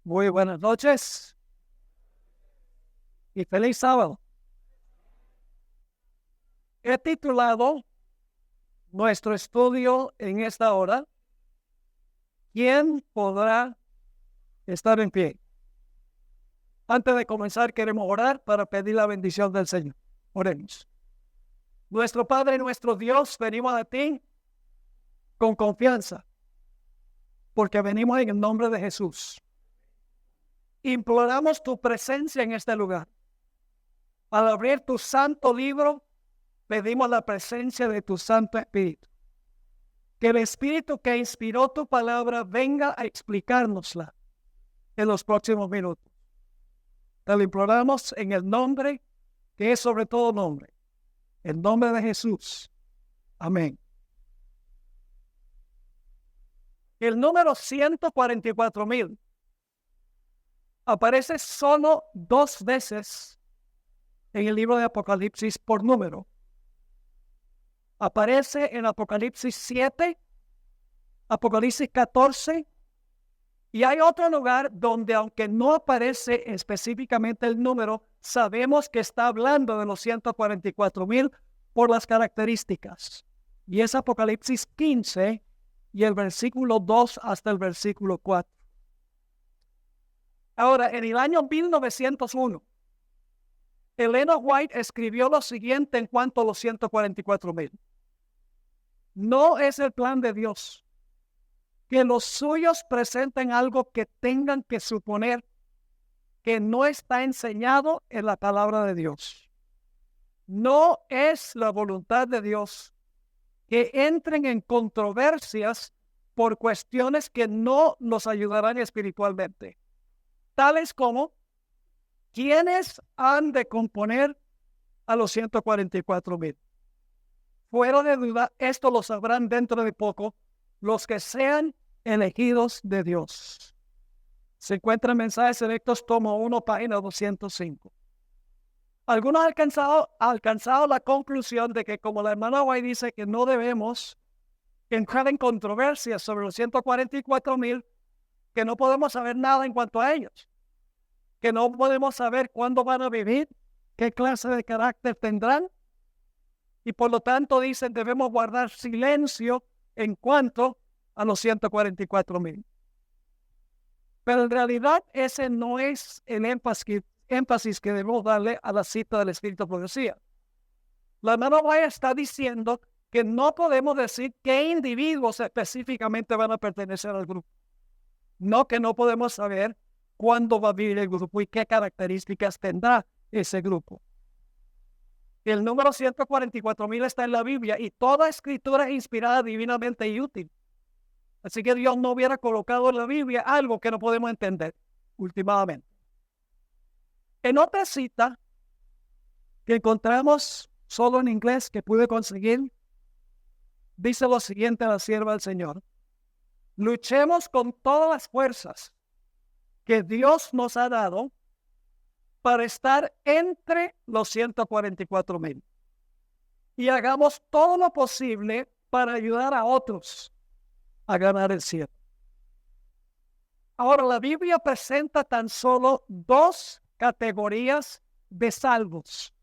Muy buenas noches y feliz sábado. He titulado nuestro estudio en esta hora, ¿quién podrá estar en pie? Antes de comenzar, queremos orar para pedir la bendición del Señor. Oremos. Nuestro Padre, nuestro Dios, venimos a ti con confianza, porque venimos en el nombre de Jesús. Imploramos tu presencia en este lugar. Al abrir tu santo libro, pedimos la presencia de tu Santo Espíritu. Que el Espíritu que inspiró tu palabra venga a explicárnosla en los próximos minutos. Te lo imploramos en el nombre que es sobre todo nombre, el nombre de Jesús. Amén. El número 144,000 aparece solo 2 veces en el libro de Apocalipsis por número. Aparece en Apocalipsis 7, Apocalipsis 14, y hay otro lugar donde, aunque no aparece específicamente el número, sabemos que está hablando de los 144,000 por las características. Y es Apocalipsis 15 y el versículo 2 hasta el versículo 4. Ahora, en el año 1901, Elena White escribió lo siguiente en cuanto a los 144,000. No es el plan de Dios que los suyos presenten algo que tengan que suponer que no está enseñado en la palabra de Dios. No es la voluntad de Dios que entren en controversias por cuestiones que no nos ayudarán espiritualmente, tales como ¿quiénes han de componer a los 144,000? Fuera de duda, esto lo sabrán dentro de poco los que sean elegidos de Dios. Se encuentra en Mensajes Selectos, tomo 1, página 205. Algunos han alcanzado la conclusión de que, como la hermana White dice, que no debemos entrar en controversias sobre los 144,000, que no podemos saber nada en cuanto a ellos, que no podemos saber cuándo van a vivir, qué clase de carácter tendrán, y por lo tanto dicen debemos guardar silencio en cuanto a los 144,000. Pero en realidad ese no es el énfasis que debemos darle a la cita del Espíritu de Profecía. La hermana White está diciendo que no podemos decir qué individuos específicamente van a pertenecer al grupo. No, que no podemos saber cuándo va a vivir el grupo y qué características tendrá ese grupo. El número 144,000 está en la Biblia y toda escritura es inspirada divinamente y útil. Así que Dios no hubiera colocado en la Biblia algo que no podemos entender últimamente. En otra cita que encontramos solo en inglés que pude conseguir, dice lo siguiente a la sierva del Señor: luchemos con todas las fuerzas que Dios nos ha dado para estar entre los 144,000 y hagamos todo lo posible para ayudar a otros a ganar el cielo. Ahora, la Biblia presenta tan solo 2 categorías de salvos.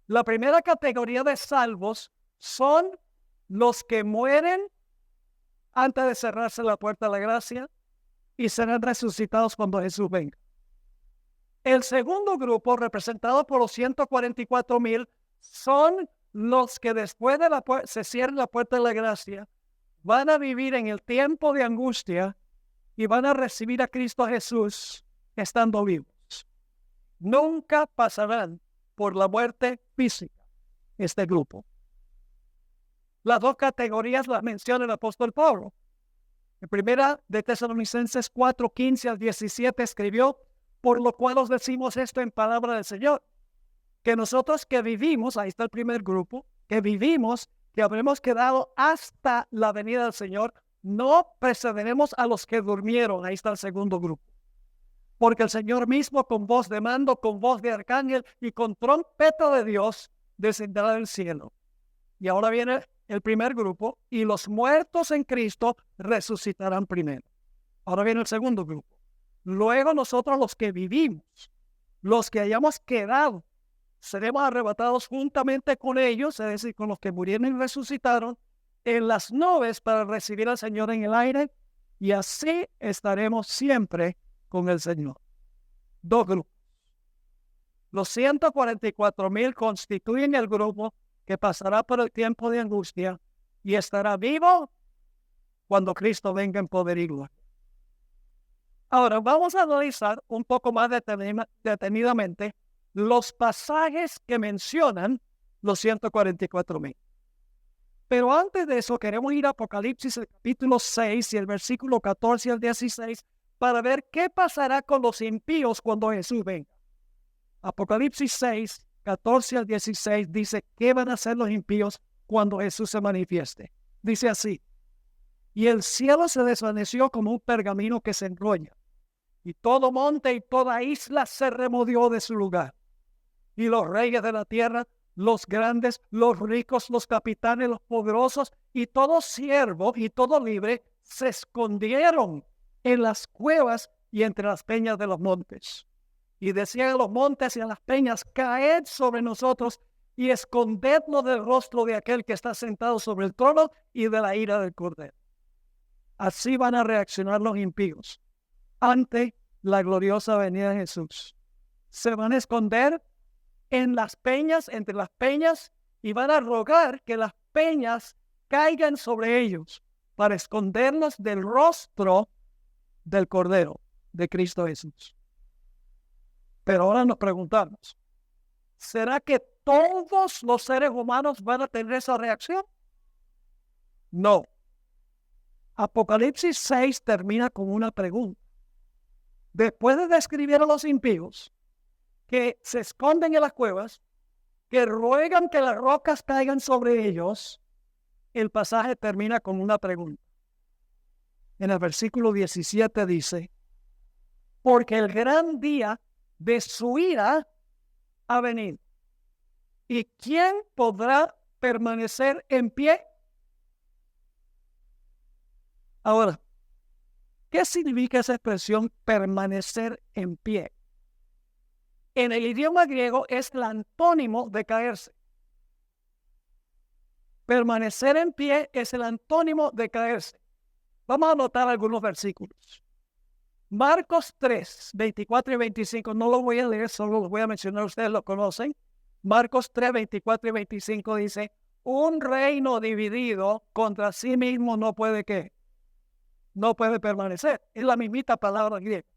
La primera categoría de salvos son los que mueren antes de cerrarse la puerta de la gracia y serán resucitados cuando Jesús venga. El segundo grupo, representado por los 144,000, son los que después de se cierre la puerta de la gracia, van a vivir en el tiempo de angustia y van a recibir a Cristo Jesús estando vivos. Nunca pasarán por la muerte física este grupo. Las 2 categorías las menciona el apóstol Pablo. En primera de Tesalonicenses 4, 15 al 17 escribió: por lo cual os decimos esto en palabra del Señor, que nosotros que vivimos, ahí está el primer grupo, que vivimos, que habremos quedado hasta la venida del Señor, no precederemos a los que durmieron, ahí está el segundo grupo. Porque el Señor mismo, con voz de mando, con voz de arcángel y con trompeta de Dios, descenderá del cielo. Y ahora viene el primer grupo, y los muertos en Cristo resucitarán primero. Ahora viene el segundo grupo. Luego nosotros los que vivimos, los que hayamos quedado, seremos arrebatados juntamente con ellos, es decir, con los que murieron y resucitaron, en las nubes para recibir al Señor en el aire, y así estaremos siempre con el Señor. Dos grupos. Los 144,000 constituyen el grupo que pasará por el tiempo de angustia y estará vivo cuando Cristo venga en poder y gloria. Ahora vamos a analizar un poco más detenidamente los pasajes que mencionan los 144,000. Pero antes de eso queremos ir a Apocalipsis, el capítulo 6 y el versículo 14 al 16 para ver qué pasará con los impíos cuando Jesús venga. Apocalipsis 6, 14 al 16 dice qué van a hacer los impíos cuando Jesús se manifieste. Dice así: y el cielo se desvaneció como un pergamino que se enrolla, y todo monte y toda isla se removió de su lugar. Y los reyes de la tierra, los grandes, los ricos, los capitanes, los poderosos, y todo siervo y todo libre, se escondieron en las cuevas y entre las peñas de los montes. Y decían a los montes y a las peñas: caed sobre nosotros y escondednos del rostro de aquel que está sentado sobre el trono y de la ira del Cordero. Así van a reaccionar los impíos ante la gloriosa venida de Jesús. Se van a esconder en las peñas, entre las peñas, y van a rogar que las peñas caigan sobre ellos para esconderlos del rostro del Cordero de Cristo Jesús. Pero ahora nos preguntamos, ¿será que todos los seres humanos van a tener esa reacción? No. Apocalipsis 6 termina con una pregunta. Después de describir a los impíos que se esconden en las cuevas, que ruegan que las rocas caigan sobre ellos, el pasaje termina con una pregunta. En el versículo 17 dice: porque el gran día de su ira ha venido. ¿Y quién podrá permanecer en pie? Ahora, ¿qué significa esa expresión permanecer en pie? En el idioma griego es el antónimo de caerse. Permanecer en pie es el antónimo de caerse. Vamos a anotar algunos versículos. Marcos 3, 24 y 25, no lo voy a leer, solo los voy a mencionar, ustedes lo conocen. Marcos 3, 24 y 25 dice: un reino dividido contra sí mismo no puede ¿qué? No puede permanecer. Es la mismita palabra griega.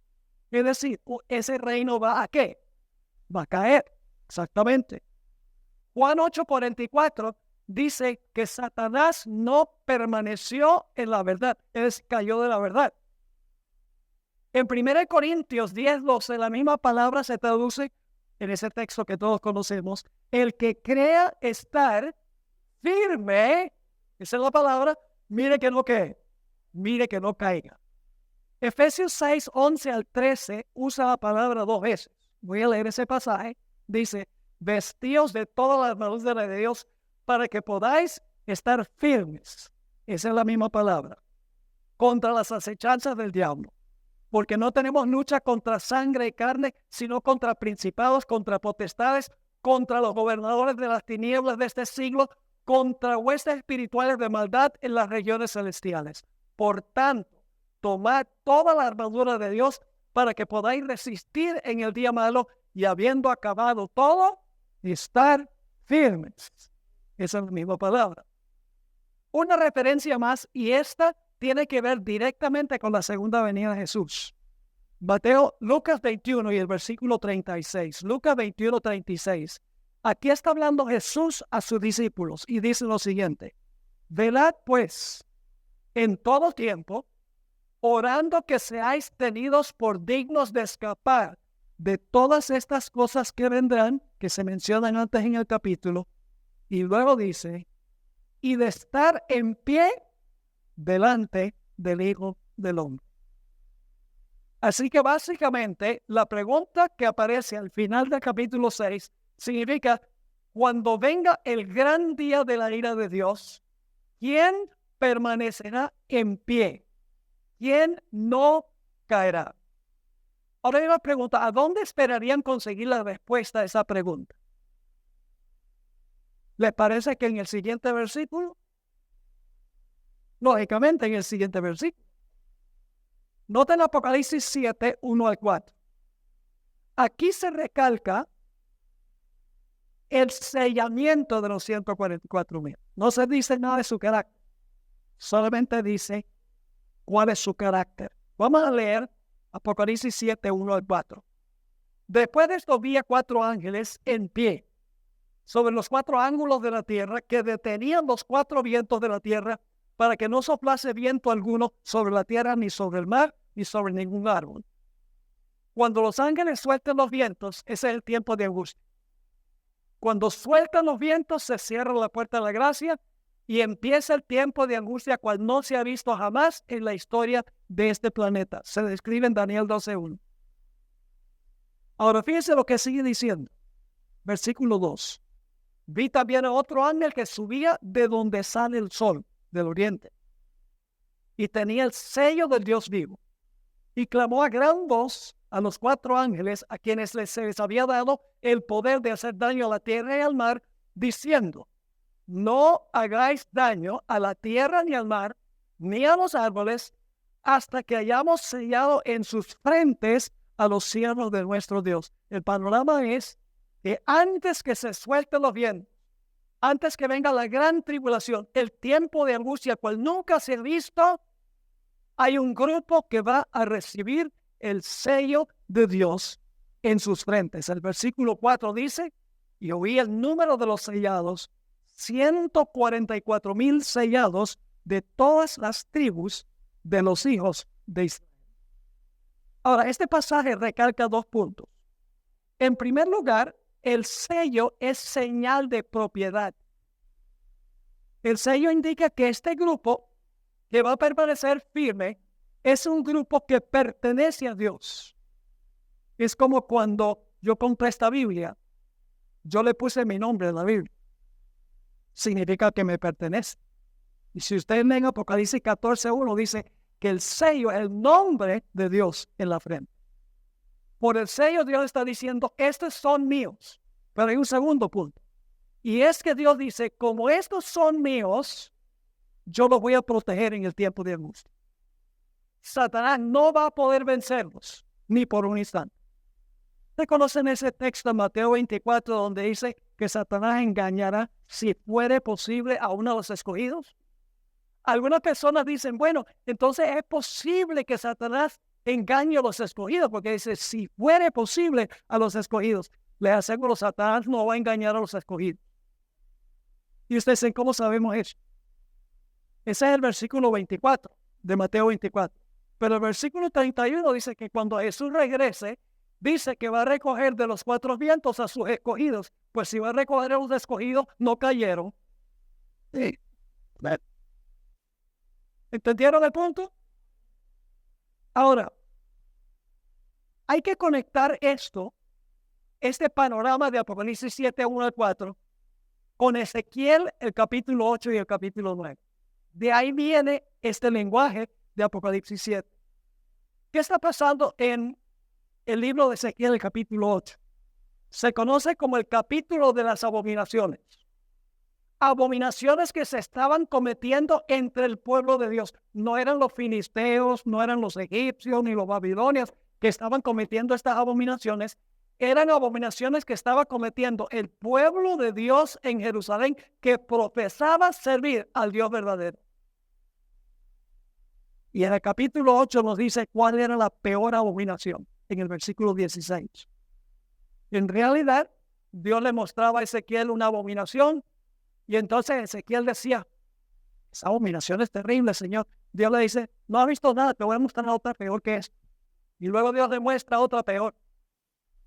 Es decir, ese reino va a ¿qué? Va a caer. Exactamente. Juan 8, 44 dice que Satanás no permaneció en la verdad, cayó de la verdad. En 1 Corintios 10, 12, la misma palabra se traduce en ese texto que todos conocemos: el que crea estar firme, esa es la palabra, mire que no quede, mire que no caiga. Efesios 6, 11 al 13 usa la palabra dos veces. Voy a leer ese pasaje. Dice: vestíos de toda la armadura de Dios para que podáis estar firmes. Esa es la misma palabra. Contra las acechanzas del diablo. Porque no tenemos lucha contra sangre y carne, sino contra principados, contra potestades, contra los gobernadores de las tinieblas de este siglo, contra huestes espirituales de maldad en las regiones celestiales. Por tanto, tomad toda la armadura de Dios para que podáis resistir en el día malo, y habiendo acabado todo, estar firmes. Esa es la misma palabra. Una referencia más, y esta tiene que ver directamente con la segunda venida de Jesús. Lucas 21 y el versículo 36. Lucas 21, 36. Aquí está hablando Jesús a sus discípulos y dice lo siguiente: velad pues en todo tiempo, orando que seáis tenidos por dignos de escapar de todas estas cosas que vendrán, que se mencionan antes en el capítulo, y luego dice: y de estar en pie delante del Hijo del Hombre. Así que básicamente la pregunta que aparece al final del capítulo 6 significa: cuando venga el gran día de la ira de Dios, ¿quién permanecerá en pie? ¿Quién no caerá? Ahora hay una pregunta, ¿a dónde esperarían conseguir la respuesta a esa pregunta? ¿Les parece que en el siguiente versículo? Lógicamente en el siguiente versículo. Noten Apocalipsis 7, 1 al 4. Aquí se recalca el sellamiento de los 144,000. No se dice nada de su carácter. Solamente dice cuál es su carácter. Vamos a leer Apocalipsis 7, 1 al 4. Después de esto vi a 4 ángeles en pie sobre los 4 ángulos de la tierra, que detenían los 4 vientos de la tierra para que no soplase viento alguno sobre la tierra, ni sobre el mar, ni sobre ningún árbol. Cuando los ángeles suelten los vientos, ese es el tiempo de angustia. Cuando sueltan los vientos, se cierra la puerta de la gracia y empieza el tiempo de angustia cual no se ha visto jamás en la historia de este planeta. Se describe en Daniel 12:1. Ahora fíjense lo que sigue diciendo. Versículo 2. Vi también a otro ángel que subía de donde sale el sol, del oriente, y tenía el sello del Dios vivo. Y clamó a gran voz a los 4 ángeles a quienes se les había dado el poder de hacer daño a la tierra y al mar, diciendo: no hagáis daño a la tierra ni al mar, ni a los árboles, hasta que hayamos sellado en sus frentes a los siervos de nuestro Dios. El panorama es que antes que se suelten los vientos, antes que venga la gran tribulación, el tiempo de angustia cual nunca se ha visto, hay un grupo que va a recibir el sello de Dios en sus frentes. El versículo 4 dice: y oí el número de los sellados, 144,000 sellados de todas las tribus de los hijos de Israel. Ahora, este pasaje recalca 2 puntos. En primer lugar, el sello es señal de propiedad. El sello indica que este grupo que va a permanecer firme es un grupo que pertenece a Dios. Es como cuando yo compré esta Biblia, yo le puse mi nombre en la Biblia. Significa que me pertenece. Y si ustedes leen Apocalipsis 14:1, dice que el sello es el nombre de Dios en la frente. Por el sello Dios está diciendo: estos son míos. Pero hay un segundo punto. Y es que Dios dice: como estos son míos, yo los voy a proteger en el tiempo de angustia. Satanás no va a poder vencerlos, ni por un instante. ¿Ustedes conocen ese texto de Mateo 24 donde dice que Satanás engañará, si fuere posible, a uno de los escogidos? Algunas personas dicen: bueno, entonces es posible que Satanás engañe a los escogidos, porque dice: si fuere posible a los escogidos. Les aseguro, Satanás no va a engañar a los escogidos. Y ustedes dicen: ¿cómo sabemos eso? Ese es el versículo 24 de Mateo 24. Pero el versículo 31 dice que cuando Jesús regrese, dice que va a recoger de los 4 vientos a sus escogidos. Pues si va a recoger a los escogidos, no cayeron. Sí. ¿Entendieron el punto? Ahora, hay que conectar este panorama de Apocalipsis 7, 1 al 4, con Ezequiel, el capítulo 8 y el capítulo 9. De ahí viene este lenguaje de Apocalipsis 7. ¿Qué está pasando en el libro de Ezequiel, el capítulo 8? Se conoce como el capítulo de las abominaciones. Abominaciones que se estaban cometiendo entre el pueblo de Dios. No eran los filisteos, no eran los egipcios, ni los babilonios que estaban cometiendo estas abominaciones. Eran abominaciones que estaba cometiendo el pueblo de Dios en Jerusalén, que profesaba servir al Dios verdadero. Y en el capítulo 8 nos dice cuál era la peor abominación, en el versículo 16. En realidad, Dios le mostraba a Ezequiel una abominación, y entonces Ezequiel decía: esa abominación es terrible, Señor. Dios le dice: no has visto nada, te voy a mostrar otra peor que esta. Y luego Dios le muestra otra peor.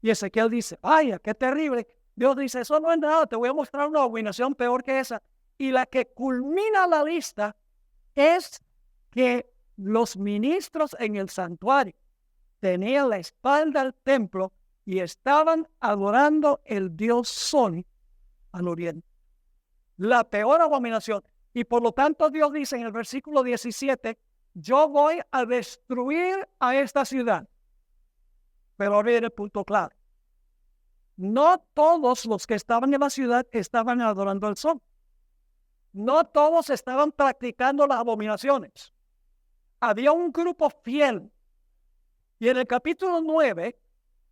Y Ezequiel dice: vaya, qué terrible. Dios dice: eso no es nada, te voy a mostrar una abominación peor que esa. Y la que culmina la lista es que los ministros en el santuario tenían la espalda al templo y estaban adorando el dios Sol al oriente. La peor abominación. Y por lo tanto Dios dice en el versículo 17: yo voy a destruir a esta ciudad. Pero ahora viene el punto claro. No todos los que estaban en la ciudad estaban adorando al sol. No todos estaban practicando las abominaciones. Había un grupo fiel. Y en el capítulo 9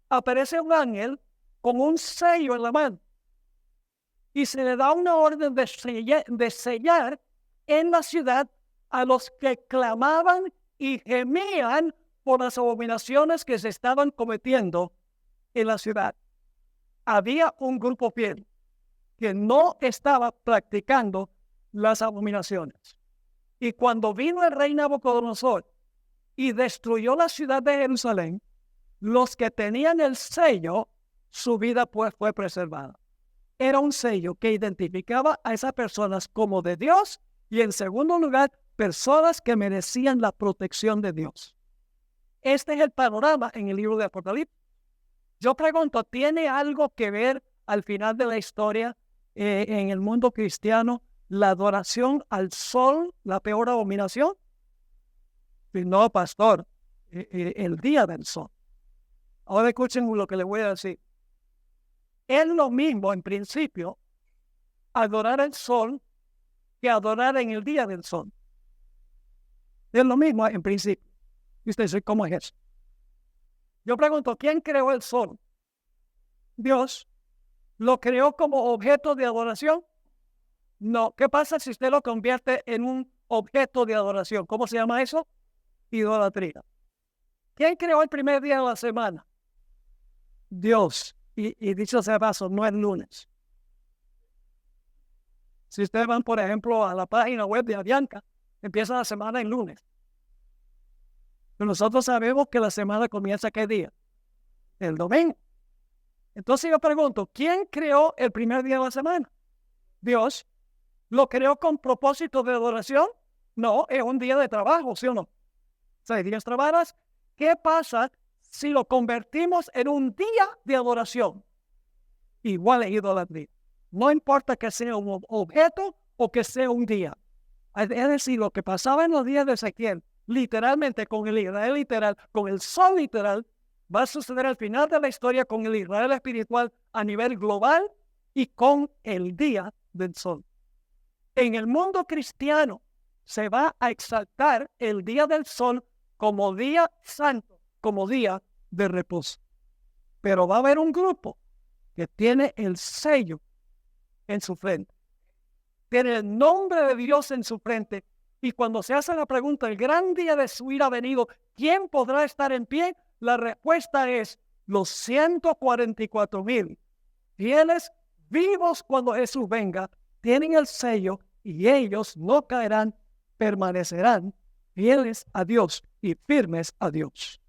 aparece un ángel con un sello en la mano. Y se le da una orden de sellar en la ciudad a los que clamaban y gemían por las abominaciones que se estaban cometiendo en la ciudad. Había un grupo fiel que no estaba practicando las abominaciones. Y cuando vino el rey Nabucodonosor y destruyó la ciudad de Jerusalén, los que tenían el sello, su vida pues fue preservada. Era un sello que identificaba a esas personas como de Dios y, en segundo lugar, personas que merecían la protección de Dios. Este es el panorama en el libro de Apocalipsis. Yo pregunto, ¿tiene algo que ver al final de la historia en el mundo cristiano la adoración al sol, la peor abominación? No, pastor, el día del sol. Ahora escuchen lo que les voy a decir. Es lo mismo en principio adorar el sol que adorar en el día del sol. Es lo mismo en principio. Y usted dice, ¿cómo es eso? Yo pregunto, ¿quién creó el sol? Dios. ¿Lo creó como objeto de adoración? No. ¿Qué pasa si usted lo convierte en un objeto de adoración? ¿Cómo se llama eso? Idolatría. ¿Quién creó el primer día de la semana? Dios. Y dicho sea paso, no es lunes. Si ustedes van, por ejemplo, a la página web de Avianca, empieza la semana en lunes. Pero nosotros sabemos que la semana comienza ¿qué día? El domingo. Entonces yo pregunto, ¿quién creó el primer día de la semana? Dios. ¿Lo creó con propósito de adoración? No, es un día de trabajo, ¿sí o no? 6 días trabajas. ¿Qué pasa si lo convertimos en un día de adoración? Igual es idolatría. No importa que sea un objeto o que sea un día. Es decir, lo que pasaba en los días de Ezequiel, literalmente con el Israel literal, con el sol literal, va a suceder al final de la historia con el Israel espiritual a nivel global y con el día del sol. En el mundo cristiano se va a exaltar el día del sol como día santo, como día de reposo. Pero va a haber un grupo que tiene el sello en su frente. Tiene el nombre de Dios en su frente. Y cuando se hace la pregunta, el gran día de su ira ha venido, ¿quién podrá estar en pie? La respuesta es los 144,000 fieles vivos cuando Jesús venga, tienen el sello y ellos no caerán, permanecerán fieles a Dios y firmes a Dios.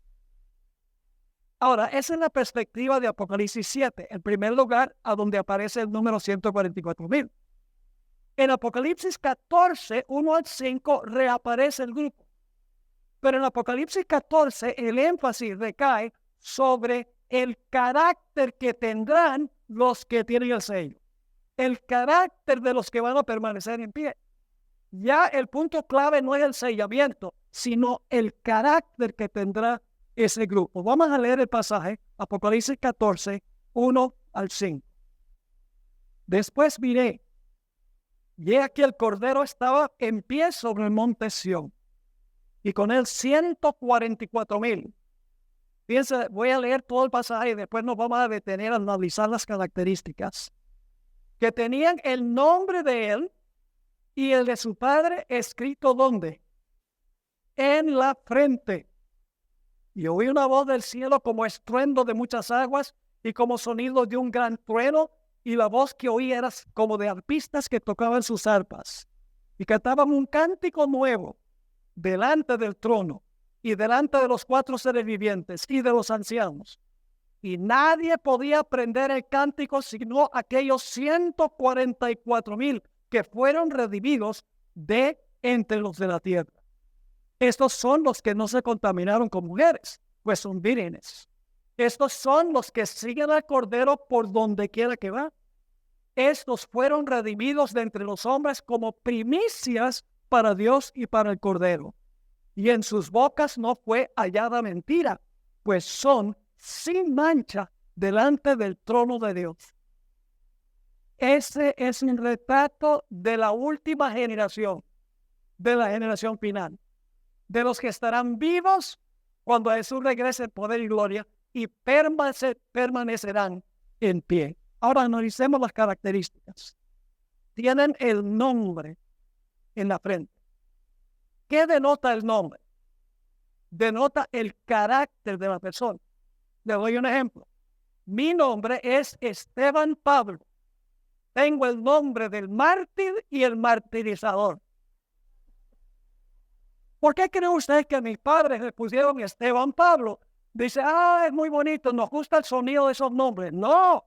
Ahora, esa es la perspectiva de Apocalipsis 7, en primer lugar, a donde aparece el número 144,000. En Apocalipsis 14, 1 al 5, reaparece el grupo. Pero en Apocalipsis 14, el énfasis recae sobre el carácter que tendrán los que tienen el sello. El carácter de los que van a permanecer en pie. Ya el punto clave no es el sellamiento, sino el carácter que tendrá ese grupo. Vamos a leer el pasaje, Apocalipsis 14, 1 al 5. Después miré, y he aquí el Cordero estaba en pie sobre el monte Sión, y con él 144,000. Fíjense, voy a leer todo el pasaje y después nos vamos a detener a analizar las características. Que tenían el nombre de él y el de su padre escrito ¿dónde? En la frente. Y oí una voz del cielo como estruendo de muchas aguas y como sonido de un gran trueno, y la voz que oí era como de arpistas que tocaban sus arpas y cantaban un cántico nuevo delante del trono y delante de los 4 seres vivientes y de los ancianos. Y nadie podía aprender el cántico sino aquellos 144,000 que fueron redimidos de entre los de la tierra. Estos son los que no se contaminaron con mujeres, pues son vírgenes. Estos son los que siguen al Cordero por donde quiera que va. Estos fueron redimidos de entre los hombres como primicias para Dios y para el Cordero. Y en sus bocas no fue hallada mentira, pues son sin mancha delante del trono de Dios. Ese es un retrato de la última generación, de la generación final, de los que estarán vivos cuando Jesús regrese en poder y gloria y permanecerán en pie. Ahora analicemos las características. Tienen el nombre en la frente. ¿Qué denota el nombre? Denota el carácter de la persona. Le doy un ejemplo. Mi nombre es Esteban Pablo. Tengo el nombre del mártir y el martirizador. ¿Por qué cree usted que mis padres le pusieron Esteban Pablo? Dice, es muy bonito, nos gusta el sonido de esos nombres. No,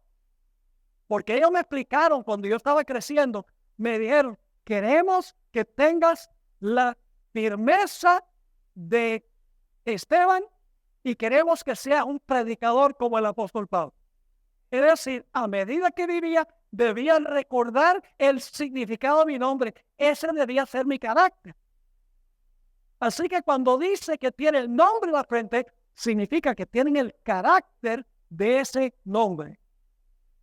porque ellos me explicaron cuando yo estaba creciendo, me dijeron, queremos que tengas la firmeza de Esteban y queremos que sea un predicador como el apóstol Pablo. Es decir, a medida que vivía, debía recordar el significado de mi nombre. Ese debía ser mi carácter. Así que cuando dice que tiene el nombre en la frente, significa que tienen el carácter de ese nombre.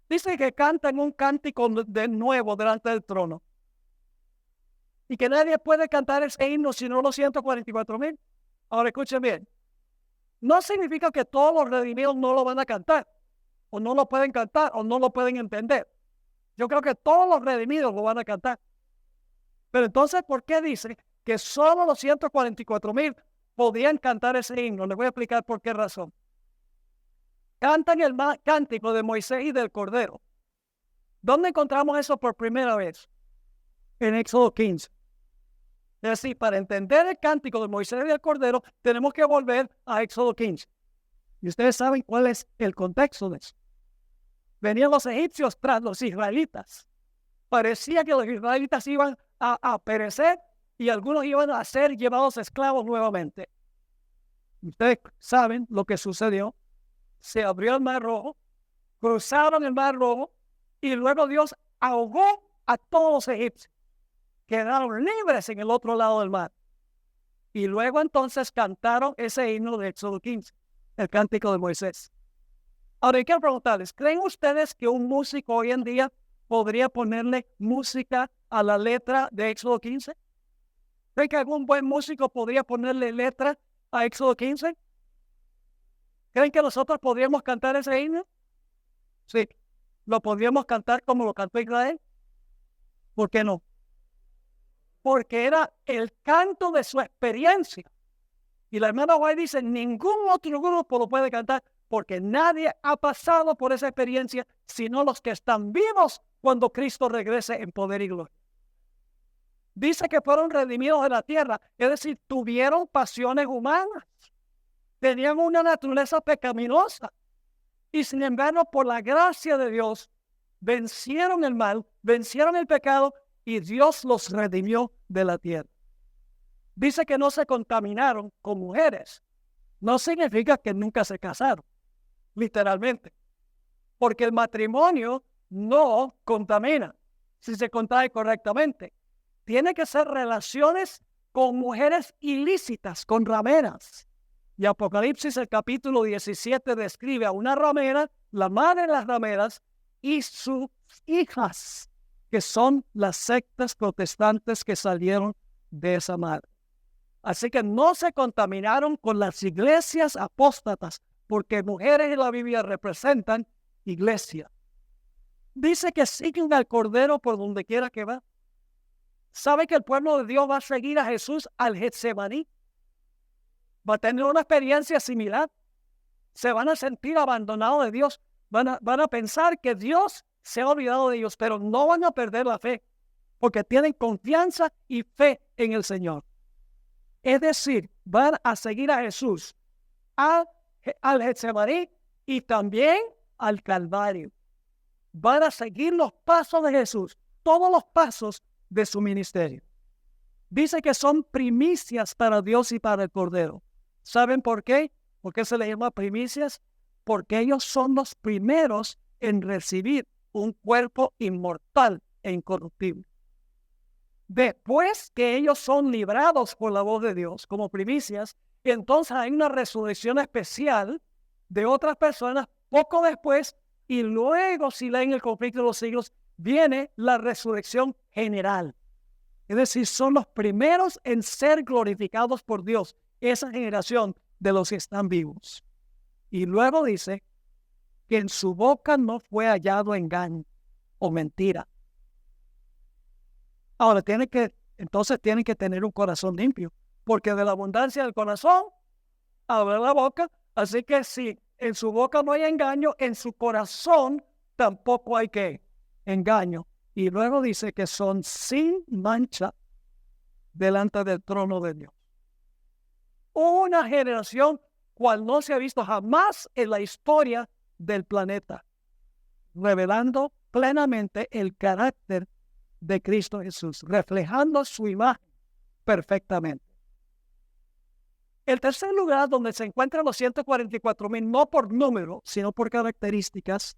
Dice que cantan un cántico de nuevo delante del trono. Y que nadie puede cantar ese himno sino los 144,000. Ahora escuchen bien. No significa que todos los redimidos no lo van a cantar, o no lo pueden cantar, o no lo pueden entender. Yo creo que todos los redimidos lo van a cantar. Pero entonces, ¿por qué dice que solo los 144,000 podían cantar ese himno? Les voy a explicar por qué razón. Cantan el cántico de Moisés y del Cordero. ¿Dónde encontramos eso por primera vez? En Éxodo 15. Es decir, para entender el cántico de Moisés y del Cordero, tenemos que volver a Éxodo 15. Y ustedes saben cuál es el contexto de eso. Venían los egipcios tras los israelitas. Parecía que los israelitas iban a perecer y algunos iban a ser llevados esclavos nuevamente. Ustedes saben lo que sucedió. Se abrió el Mar Rojo, cruzaron el Mar Rojo y luego Dios ahogó a todos los egipcios. Quedaron libres en el otro lado del mar. Y luego entonces cantaron ese himno de Éxodo 15, el cántico de Moisés. Ahora, quiero preguntarles, ¿creen ustedes que un músico hoy en día podría ponerle música a la letra de Éxodo 15? ¿Creen que algún buen músico podría ponerle letra a Éxodo 15? ¿Creen que nosotros podríamos cantar ese himno? Sí. ¿Lo podríamos cantar como lo cantó Israel? ¿Por qué no? Porque era el canto de su experiencia. Y la hermana White dice, ningún otro grupo lo puede cantar porque nadie ha pasado por esa experiencia sino los que están vivos cuando Cristo regrese en poder y gloria. Dice que fueron redimidos de la tierra, es decir, tuvieron pasiones humanas, tenían una naturaleza pecaminosa y sin embargo por la gracia de Dios vencieron el mal, vencieron el pecado y Dios los redimió de la tierra. Dice que no se contaminaron con mujeres. No significa que nunca se casaron, literalmente. Porque el matrimonio no contamina si se contrae correctamente. Tiene que ser relaciones con mujeres ilícitas, con rameras. Y Apocalipsis, el capítulo 17, describe a una ramera, la madre de las rameras, y sus hijas, que son las sectas protestantes que salieron de esa madre. Así que no se contaminaron con las iglesias apóstatas, porque mujeres en la Biblia representan iglesia. Dice que siguen al Cordero por donde quiera que va. ¿Sabe que el pueblo de Dios va a seguir a Jesús al Getsemaní? Va a tener una experiencia similar. Se van a sentir abandonados de Dios. Van a pensar que Dios se ha olvidado de ellos, pero no van a perder la fe, porque tienen confianza y fe en el Señor. Es decir, van a seguir a Jesús al Getsemaní y también al Calvario. Van a seguir los pasos de Jesús, todos los pasos de su ministerio. Dice que son primicias para Dios y para el Cordero. ¿Saben por qué? ¿Por qué se les llama primicias? Porque ellos son los primeros en recibir un cuerpo inmortal e incorruptible. Después que ellos son librados por la voz de Dios como primicias, entonces hay una resurrección especial de otras personas poco después, y luego, si leen el conflicto de los siglos, viene la resurrección general. Es decir, son los primeros en ser glorificados por Dios, esa generación de los que están vivos. Y luego dice que en su boca no fue hallado engaño o mentira. Ahora, entonces tienen que tener un corazón limpio, porque de la abundancia del corazón habla la boca. Así que si en su boca no hay engaño, en su corazón tampoco hay engaño. Y luego dice que son sin mancha delante del trono de Dios. Una generación cual no se ha visto jamás en la historia del planeta, revelando plenamente el carácter de Cristo Jesús, reflejando su imagen perfectamente. El tercer lugar donde se encuentran los 144,000, no por número, sino por características,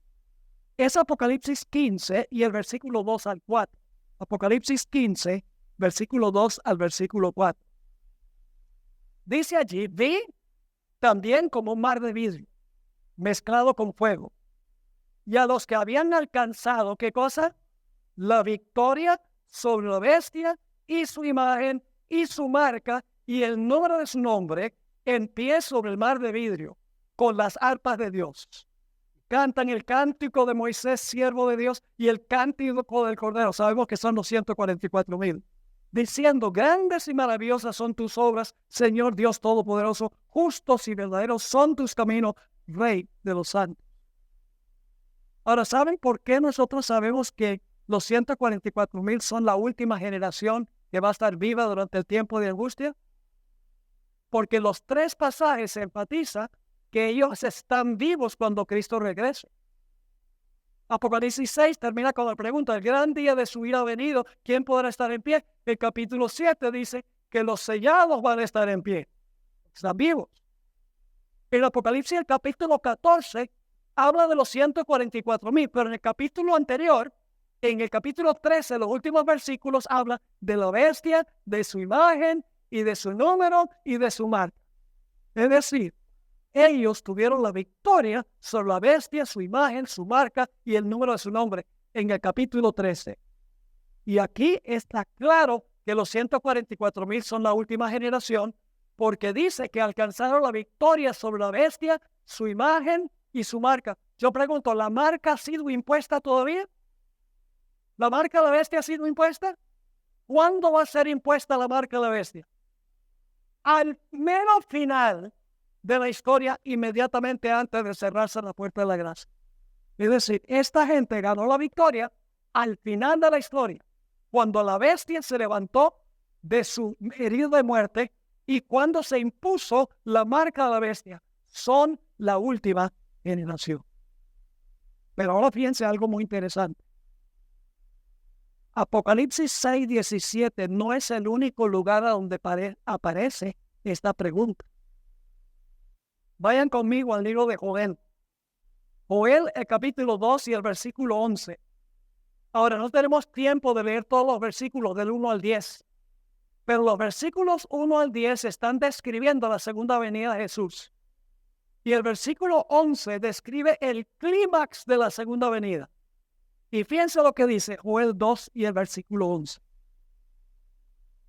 es Apocalipsis 15 y el versículo 2 al 4. Apocalipsis 15, versículo 2 al versículo 4. Dice allí, vi también como un mar de vidrio, mezclado con fuego, y a los que habían alcanzado, ¿qué cosa? La victoria sobre la bestia y su imagen y su marca y el número de su nombre, en pie sobre el mar de vidrio, con las arpas de Dios. Cantan el cántico de Moisés, siervo de Dios, y el cántico del Cordero. Sabemos que son los 144,000. Diciendo, grandes y maravillosas son tus obras, Señor Dios Todopoderoso, justos y verdaderos son tus caminos, Rey de los santos. Ahora, ¿saben por qué nosotros sabemos que los 144,000 son la última generación que va a estar viva durante el tiempo de angustia? Porque los tres pasajes enfatizan que ellos están vivos cuando Cristo regrese. Apocalipsis 6 termina con la pregunta, el gran día de su ira ha venido, ¿quién podrá estar en pie? El capítulo 7 dice que los sellados van a estar en pie, están vivos. En Apocalipsis, el capítulo 14, habla de los 144,000, pero en el capítulo anterior, en el capítulo 13, los últimos versículos, habla de la bestia, de su imagen, y de su número, y de su marca. Es decir, ellos tuvieron la victoria sobre la bestia, su imagen, su marca y el número de su nombre en el capítulo 13. Y aquí está claro que los 144,000 son la última generación, porque dice que alcanzaron la victoria sobre la bestia, su imagen y su marca. Yo pregunto, ¿la marca ha sido impuesta todavía? ¿La marca de la bestia ha sido impuesta? ¿Cuándo va a ser impuesta la marca de la bestia? Al mero final de la historia, inmediatamente antes de cerrarse la puerta de la gracia. Es decir, esta gente ganó la victoria al final de la historia, cuando la bestia se levantó de su herido de muerte y cuando se impuso la marca de la bestia. Son la última generación. Pero ahora fíjense algo muy interesante. Apocalipsis 6:17 no es el único lugar donde aparece esta pregunta. Vayan conmigo al libro de Joel. Joel, el capítulo 2 y el versículo 11. Ahora, no tenemos tiempo de leer todos los versículos del 1 al 10, pero los versículos 1 al 10 están describiendo la segunda venida de Jesús. Y el versículo 11 describe el clímax de la segunda venida. Y fíjense lo que dice Joel 2 y el versículo 11.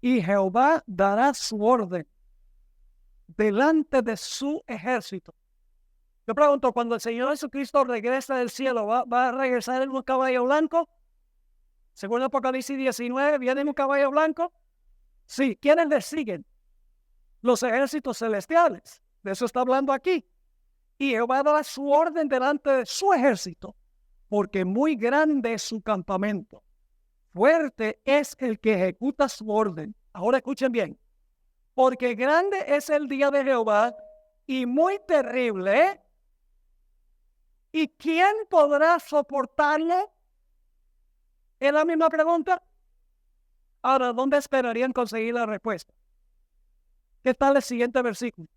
Y Jehová dará su orden delante de su ejército. Yo pregunto, cuando el Señor Jesucristo regresa del cielo, ¿va a regresar en un caballo blanco? Según Apocalipsis 19, ¿viene en un caballo blanco? Sí. ¿Quiénes le siguen? Los ejércitos celestiales. De eso está hablando aquí. Y Jehová dará su orden delante de su ejército, porque muy grande es su campamento. Fuerte es el que ejecuta su orden. Ahora escuchen bien. Porque grande es el día de Jehová y muy terrible, ¿eh? ¿Y quién podrá soportarlo? ¿Es la misma pregunta? Ahora, ¿dónde esperarían conseguir la respuesta? ¿Qué tal el siguiente versículo?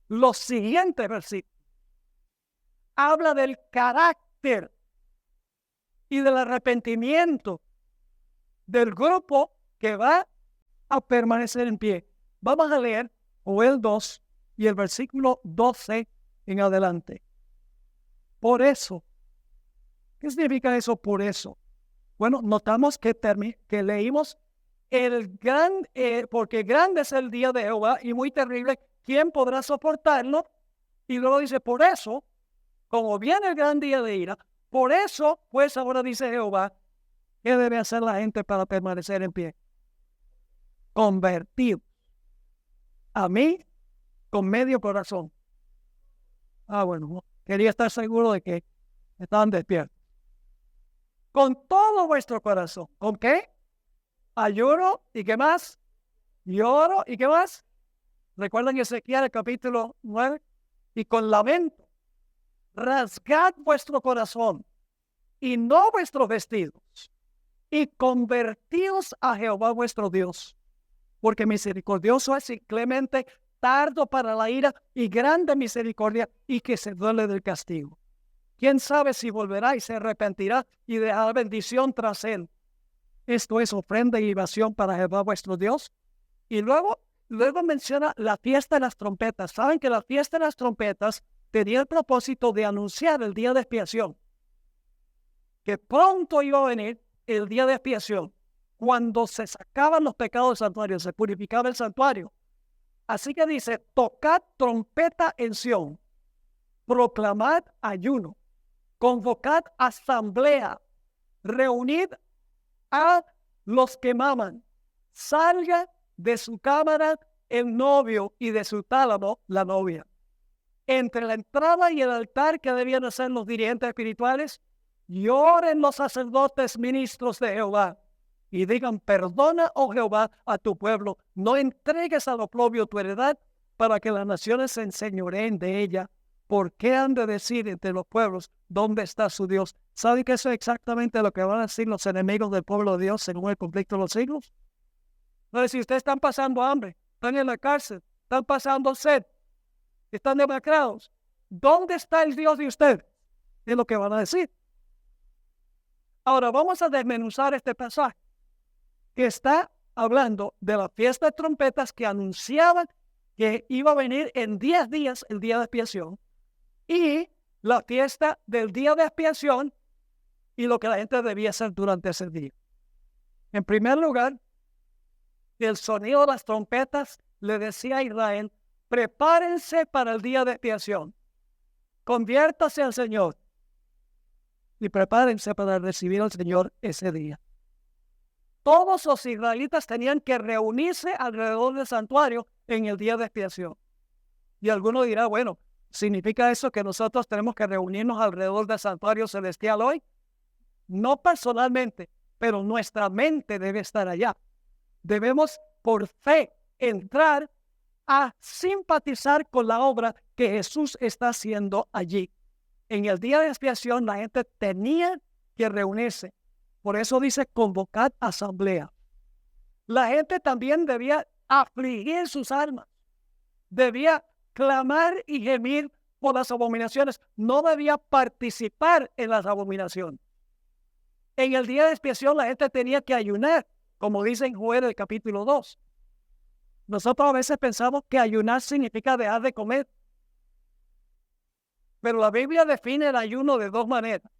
Los siguientes versículos habla del carácter y del arrepentimiento del grupo que va a permanecer en pie. Vamos a leer Joel 2 y el versículo 12 en adelante. Por eso. ¿Qué significa eso por eso? Bueno, notamos que leímos porque grande es el día de Jehová y muy terrible, ¿quién podrá soportarlo? Y luego dice, por eso, como viene el gran día de ira, por eso, pues ahora dice Jehová, ¿qué debe hacer la gente para permanecer en pie? Convertir a mí con medio corazón. Bueno, quería estar seguro de que estaban despiertos. Con todo vuestro corazón. ¿Con qué? Ayuno y qué más. Lloro y qué más. Recuerdan Ezequiel el capítulo 9. Y con lamento. Rasgad vuestro corazón y no vuestros vestidos. Y convertíos a Jehová vuestro Dios. Porque misericordioso es y clemente, tardo para la ira y grande misericordia y que se duele del castigo. ¿Quién sabe si volverá y se arrepentirá y dejará bendición tras él? Esto es ofrenda y libación para Jehová vuestro Dios. Y luego menciona la fiesta de las trompetas. Saben que la fiesta de las trompetas tenía el propósito de anunciar el día de expiación. Que pronto iba a venir el día de expiación, cuando se sacaban los pecados del santuario, se purificaba el santuario. Así que dice, tocad trompeta en Sión, proclamad ayuno, convocad asamblea, reunid a los que maman, salga de su cámara el novio y de su tálamo la novia. Entre la entrada y el altar que debían hacer los dirigentes espirituales, lloren los sacerdotes ministros de Jehová y digan, perdona, oh Jehová, a tu pueblo, no entregues al oprobio tu heredad para que las naciones se enseñoreen de ella. ¿Por qué han de decir entre los pueblos dónde está su Dios? ¿Saben que eso es exactamente lo que van a decir los enemigos del pueblo de Dios según el conflicto de los siglos? Entonces, si ustedes están pasando hambre, están en la cárcel, están pasando sed, están demacrados, ¿dónde está el Dios de ustedes? Es lo que van a decir. Ahora vamos a desmenuzar este pasaje que está hablando de la fiesta de trompetas que anunciaban que iba a venir en 10 días el día de expiación y la fiesta del día de expiación y lo que la gente debía hacer durante ese día. En primer lugar, el sonido de las trompetas le decía a Israel, prepárense para el día de expiación, conviértase al Señor y prepárense para recibir al Señor ese día. Todos los israelitas tenían que reunirse alrededor del santuario en el día de expiación. Y alguno dirá, bueno, ¿significa eso que nosotros tenemos que reunirnos alrededor del santuario celestial hoy? No personalmente, pero nuestra mente debe estar allá. Debemos por fe entrar a simpatizar con la obra que Jesús está haciendo allí. En el día de expiación la gente tenía que reunirse. Por eso dice convocad asamblea. La gente también debía afligir sus almas. Debía clamar y gemir por las abominaciones. No debía participar en las abominaciones. En el día de expiación la gente tenía que ayunar, como dice en Joel el capítulo 2. Nosotros a veces pensamos que ayunar significa dejar de comer. Pero la Biblia define el ayuno de dos maneras.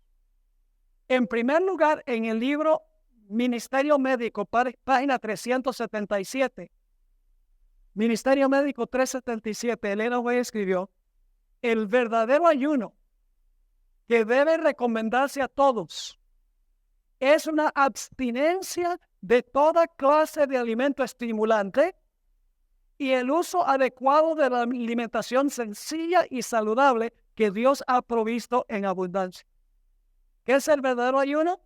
En primer lugar, en el libro Ministerio Médico, página 377. Ministerio Médico 377, Elena White escribió, el verdadero ayuno que debe recomendarse a todos es una abstinencia de toda clase de alimento estimulante y el uso adecuado de la alimentación sencilla y saludable que Dios ha provisto en abundancia. ¿Qué es el verdadero ayuno?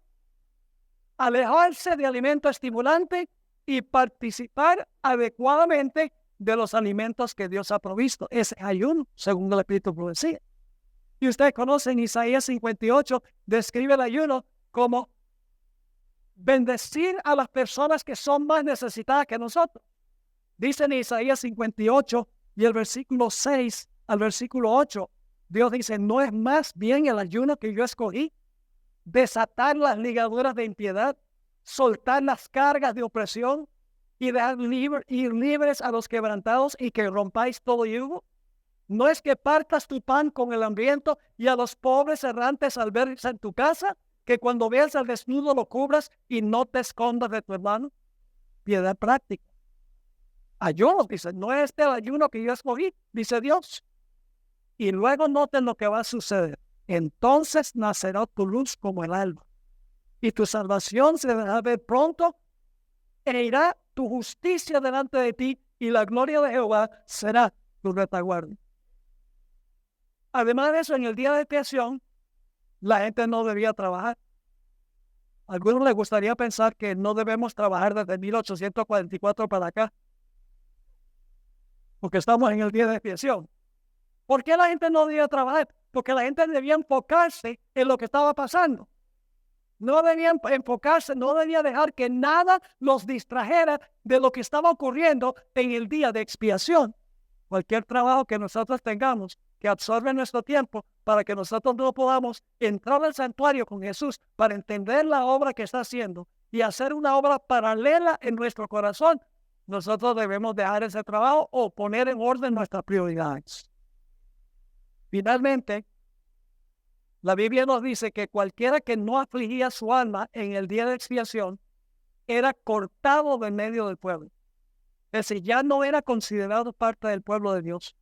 Alejarse de alimento estimulante y participar adecuadamente de los alimentos que Dios ha provisto. Ese ayuno, según el Espíritu profecía. Y ustedes conocen Isaías 58, describe el ayuno como bendecir a las personas que son más necesitadas que nosotros. Dice en Isaías 58 y el versículo 6 al versículo 8, Dios dice, ¿no es más bien el ayuno que yo escogí? Desatar las ligaduras de impiedad, soltar las cargas de opresión y dejar ir libres a los quebrantados y que rompáis todo yugo. No es que partas tu pan con el hambriento y a los pobres errantes albergues en tu casa, que cuando veas al desnudo lo cubras y no te escondas de tu hermano. Piedad práctica. Ayuno, dice, no es este el ayuno que yo escogí, dice Dios. Y luego noten lo que va a suceder. Entonces nacerá tu luz como el alba, y tu salvación se dejará ver pronto, e irá tu justicia delante de ti, y la gloria de Jehová será tu retaguardia. Además de eso, en el día de creación, la gente no debía trabajar. A algunos les gustaría pensar que no debemos trabajar desde 1844 para acá, porque estamos en el día de creación. ¿Por qué la gente no debía trabajar? Porque la gente debía enfocarse en lo que estaba pasando. No debían enfocarse, no debía dejar que nada los distrajera de lo que estaba ocurriendo en el día de expiación. Cualquier trabajo que nosotros tengamos que absorbe nuestro tiempo para que nosotros no podamos entrar al santuario con Jesús para entender la obra que está haciendo y hacer una obra paralela en nuestro corazón, nosotros debemos dejar ese trabajo o poner en orden nuestras prioridades. Finalmente, la Biblia nos dice que cualquiera que no afligía su alma en el día de expiación era cortado de medio del pueblo. Es decir, ya no era considerado parte del pueblo de Dios.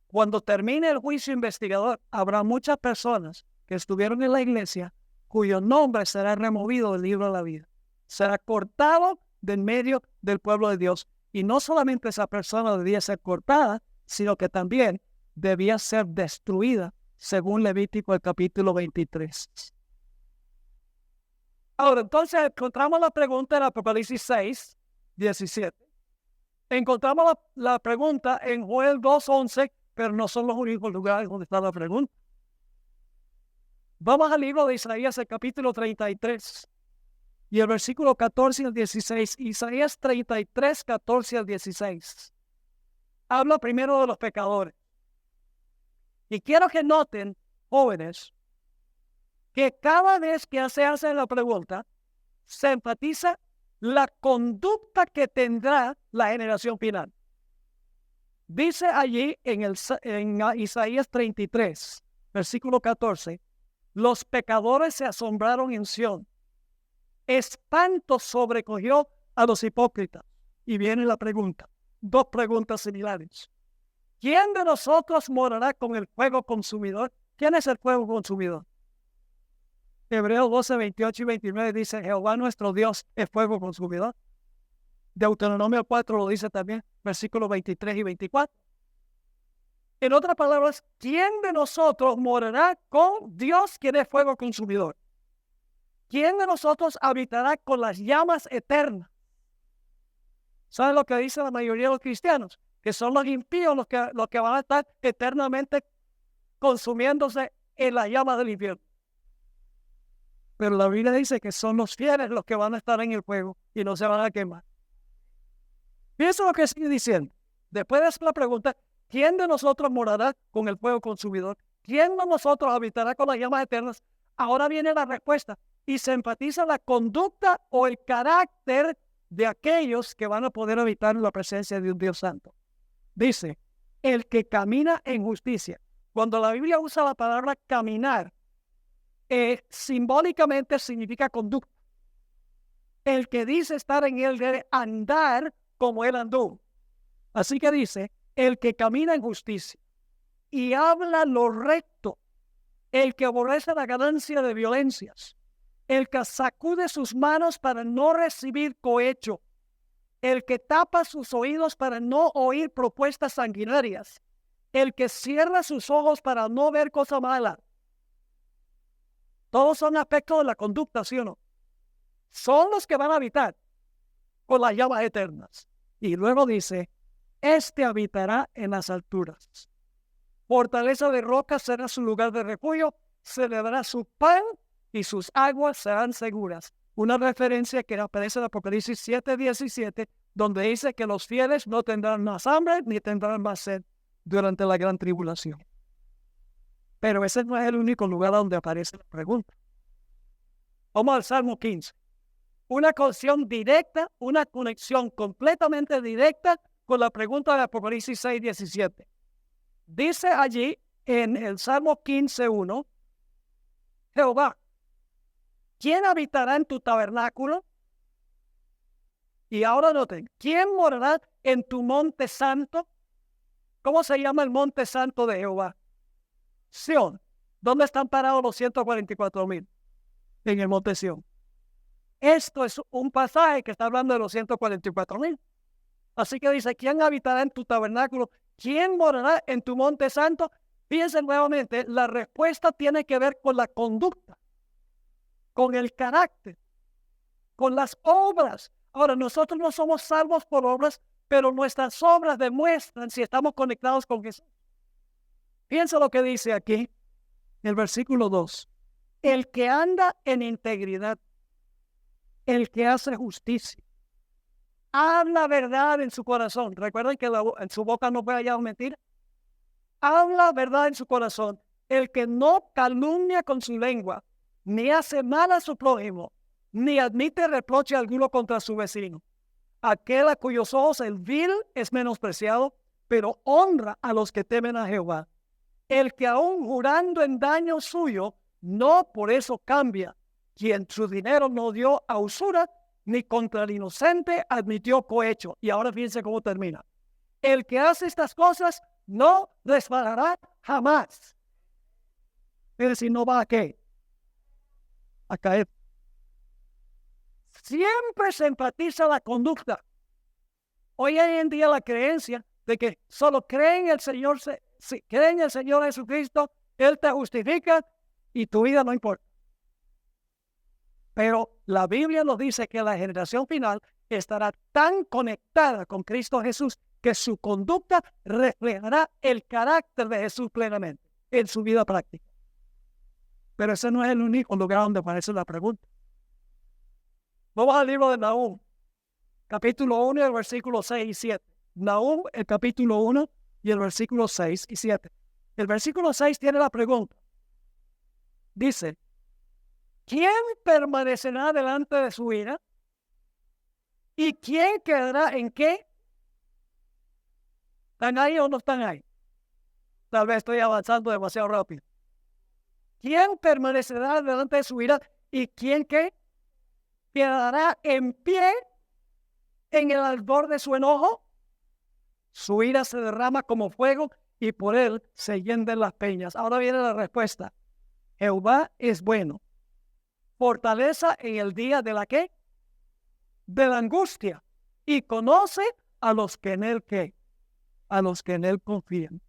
Cuando termine el juicio investigador, habrá muchas personas que estuvieron en la iglesia cuyo nombre será removido del libro de la vida. Será cortado de medio del pueblo de Dios. Y no solamente esa persona debía ser cortada, sino que también debía ser destruida, según Levítico el capítulo 23. Ahora, entonces encontramos la pregunta en Apocalipsis 6, 17. Encontramos la pregunta en Joel 2:11, pero no son los únicos lugares donde está la pregunta. Vamos al libro de Isaías, el capítulo 33, y el versículo 14 al 16. Isaías 33, 14 al 16. Habla primero de los pecadores. Y quiero que noten, jóvenes, que cada vez que se hace la pregunta, se enfatiza la conducta que tendrá la generación final. Dice allí en Isaías 33, versículo 14, los pecadores se asombraron en Sión. Espanto sobrecogió a los hipócritas. Y viene la pregunta, dos preguntas similares. ¿Quién de nosotros morará con el fuego consumidor? ¿Quién es el fuego consumidor? Hebreos 12, 28 y 29 dice, Jehová nuestro Dios es fuego consumidor. Deuteronomio 4 lo dice también, versículos 23 y 24. En otras palabras, ¿quién de nosotros morará con Dios, quien es fuego consumidor? ¿Quién de nosotros habitará con las llamas eternas? ¿Saben lo que dice la mayoría de los cristianos? Que son los impíos los que van a estar eternamente consumiéndose en las llamas del infierno. Pero la Biblia dice que son los fieles los que van a estar en el fuego y no se van a quemar. Piensa lo que sigue diciendo. Después de hacer la pregunta, ¿quién de nosotros morará con el fuego consumidor? ¿Quién de nosotros habitará con las llamas eternas? Ahora viene la respuesta y se enfatiza la conducta o el carácter de aquellos que van a poder habitar en la presencia de un Dios santo. Dice, el que camina en justicia. Cuando la Biblia usa la palabra caminar, simbólicamente significa conducta. El que dice estar en él debe andar como él anduvo. Así que dice, el que camina en justicia y habla lo recto, el que aborrece la ganancia de violencias, el que sacude sus manos para no recibir cohecho, el que tapa sus oídos para no oír propuestas sanguinarias, el que cierra sus ojos para no ver cosa mala. Todos son aspectos de la conducta, ¿sí o no? Son los que van a habitar con las llamas eternas. Y luego dice, este habitará en las alturas. Fortaleza de roca será su lugar de refugio, se le dará su pan y sus aguas serán seguras. Una referencia que aparece en Apocalipsis 7:17, donde dice que los fieles no tendrán más hambre ni tendrán más sed durante la gran tribulación. Pero ese no es el único lugar donde aparece la pregunta. Vamos al Salmo 15. Una conexión directa, una conexión completamente directa con la pregunta de Apocalipsis 6:17. Dice allí en el Salmo 15:1, Jehová, ¿quién habitará en tu tabernáculo? Y ahora noten, ¿quién morará en tu monte santo? ¿Cómo se llama el monte santo de Jehová? Sión. ¿Dónde están parados los 144,000? En el monte Sión. Esto es un pasaje que está hablando de los 144,000. Así que dice, ¿quién habitará en tu tabernáculo? ¿Quién morará en tu monte santo? Fíjense nuevamente, la respuesta tiene que ver con la conducta, con el carácter, con las obras. Ahora, nosotros no somos salvos por obras, pero nuestras obras demuestran si estamos conectados con Jesús. Piensa lo que dice aquí, el versículo 2. El que anda en integridad, el que hace justicia, habla verdad en su corazón. Recuerden que en su boca no puede hallar mentira. Habla verdad en su corazón. El que no calumnia con su lengua, ni hace mal a su prójimo, ni admite reproche alguno contra su vecino. Aquel a cuyos ojos el vil es menospreciado, pero honra a los que temen a Jehová. El que aún jurando en daño suyo, no por eso cambia. Quien su dinero no dio a usura, ni contra el inocente admitió cohecho. Y ahora fíjense cómo termina. El que hace estas cosas no resbalará jamás. Es decir, no va a qué? A caer. Siempre se enfatiza la conducta. Hoy en día la creencia de que solo creen en el Señor, si creen en el Señor Jesucristo, Él te justifica y tu vida no importa. Pero la Biblia nos dice que la generación final estará tan conectada con Cristo Jesús que su conducta reflejará el carácter de Jesús plenamente en su vida práctica. Pero ese no es el único lugar donde aparece la pregunta. Vamos al libro de Nahum, capítulo 1, el versículo 6 y 7. Nahum, el capítulo 1 y el versículo 6 y 7. El versículo 6 tiene la pregunta. Dice, ¿quién permanecerá delante de su ira? ¿Y quién quedará en qué? ¿Están ahí o no están ahí? Tal vez estoy avanzando demasiado rápido. ¿Quién permanecerá delante de su ira? ¿Y quién qué? ¿Quedará en pie en el albor de su enojo? Su ira se derrama como fuego y por él se hienden las peñas. Ahora viene la respuesta. Jehová es bueno. Fortaleza en el día de la ¿qué? De la angustia. Y conoce a los que en él ¿qué? A los que en él confían.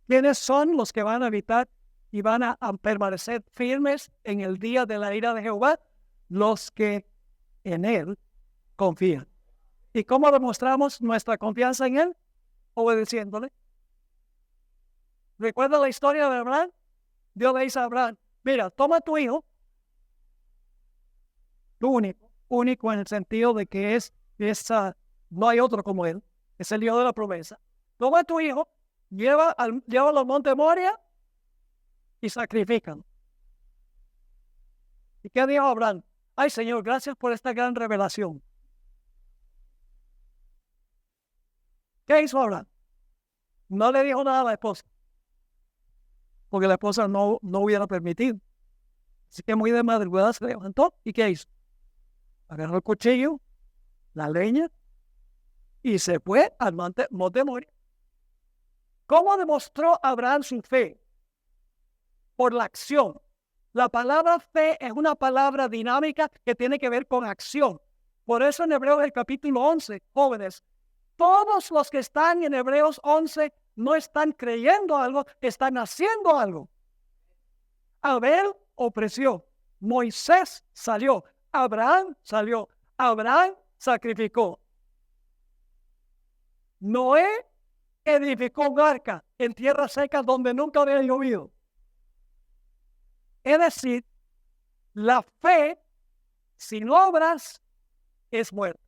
¿Quiénes son los que van a habitar y van a permanecer firmes en el día de la ira de Jehová? Los que en él confían. ¿Y cómo demostramos nuestra confianza en él? Obedeciéndole. ¿Recuerda la historia de Abraham? Dios le dice a Abraham, mira, toma a tu hijo, tu único en el sentido de que no hay otro como él, es el Dios de la promesa. Toma a tu hijo, llévalo al monte Moria y sacrifícalo. ¿Y qué dijo Abraham? Ay, Señor, gracias por esta gran revelación. ¿Qué hizo Abraham? No le dijo nada a la esposa, porque la esposa no hubiera permitido. Así que muy de madrugada se levantó y ¿qué hizo? Agarró el cuchillo, la leña y se fue al monte Moria. ¿Cómo demostró Abraham su fe? Por la acción. La palabra fe es una palabra dinámica que tiene que ver con acción. Por eso en Hebreos el capítulo 11, jóvenes, todos los que están en Hebreos 11 no están creyendo algo, están haciendo algo. Abel ofreció, Moisés salió, Abraham salió, Abraham sacrificó. Noé edificó un arca en tierra seca donde nunca había llovido. Es decir, la fe sin obras es muerta.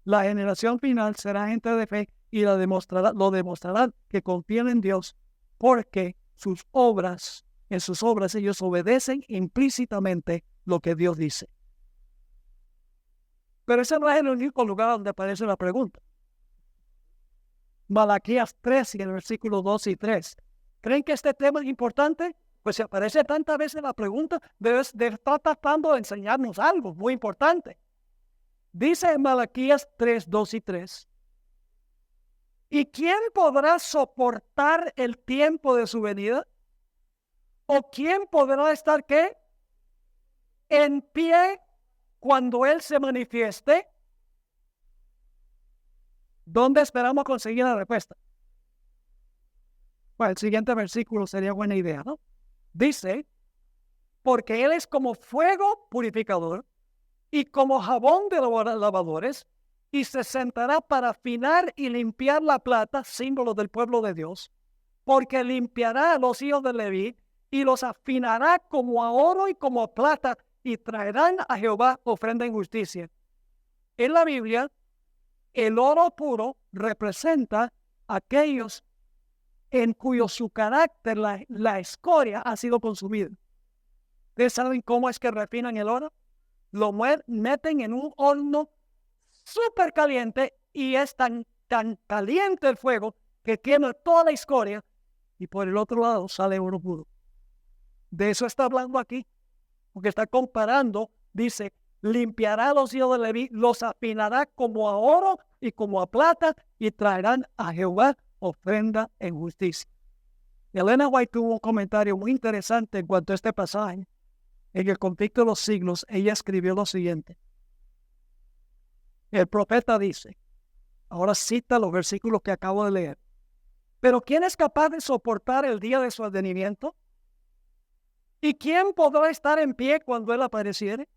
La generación final será gente de fe y lo demostrarán que confían en Dios porque en sus obras ellos obedecen implícitamente lo que Dios dice. Pero ese no es el único lugar donde aparece la pregunta. Malaquías 3 y el versículo 2 y 3. ¿Creen que este tema es importante? Pues si aparece tantas veces la pregunta, debe estar tratando de enseñarnos algo muy importante. Dice en Malaquías 3, 2 y 3. ¿Y quién podrá soportar el tiempo de su venida? ¿O quién podrá estar qué? En pie cuando Él se manifieste. ¿Dónde esperamos conseguir la respuesta? Bueno, el siguiente versículo sería buena idea, ¿no? Dice, porque Él es como fuego purificador y como jabón de lavadores, y se sentará para afinar y limpiar la plata, símbolo del pueblo de Dios, porque limpiará a los hijos de Leví y los afinará como a oro y como a plata, y traerán a Jehová ofrenda en justicia. En la Biblia, el oro puro representa a aquellos en cuyo su carácter, la escoria, ha sido consumida. ¿Ustedes saben cómo es que refinan el oro? Lo meten en un horno súper caliente y es tan caliente el fuego que quema toda la escoria y por el otro lado sale oro puro. De eso está hablando aquí, porque está comparando, dice, limpiará a los hijos de Leví, los afinará como a oro y como a plata y traerán a Jehová ofrenda en justicia. Elena White tuvo un comentario muy interesante en cuanto a este pasaje. En el conflicto de los siglos, ella escribió lo siguiente. El profeta dice, ahora cita los versículos que acabo de leer, pero ¿quién es capaz de soportar el día de su advenimiento? ¿Y quién podrá estar en pie cuando Él apareciere?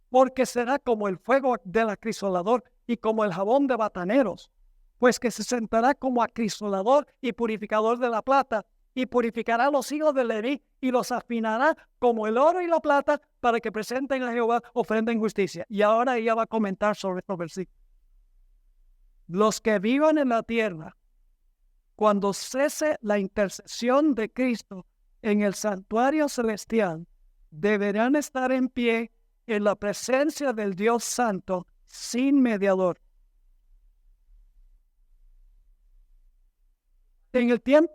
Porque será como el fuego del acrisolador y como el jabón de bataneros, pues que se sentará como acrisolador y purificador de la plata, y purificará a los hijos de Leví y los afinará como el oro y la plata para que presenten a Jehová ofrenda en justicia. Y ahora ella va a comentar sobre estos versículos. Los que vivan en la tierra, cuando cese la intercesión de Cristo en el santuario celestial, deberán estar en pie en la presencia del Dios Santo sin mediador. En el tiempo,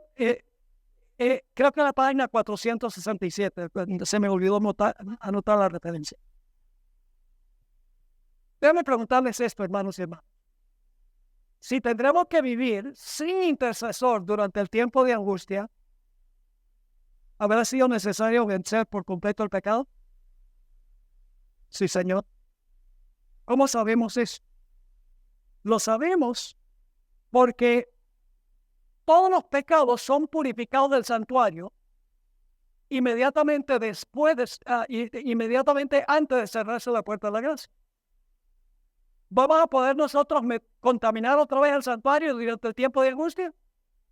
creo que en la página 467, se me olvidó anotar la referencia. Déjenme preguntarles esto, hermanos y hermanas. Si tendremos que vivir sin intercesor durante el tiempo de angustia, ¿habrá sido necesario vencer por completo el pecado? Sí, Señor. ¿Cómo sabemos eso? Lo sabemos porque todos los pecados son purificados del santuario inmediatamente inmediatamente antes de cerrarse la puerta de la gracia. ¿Vamos a poder nosotros contaminar otra vez el santuario durante el tiempo de angustia?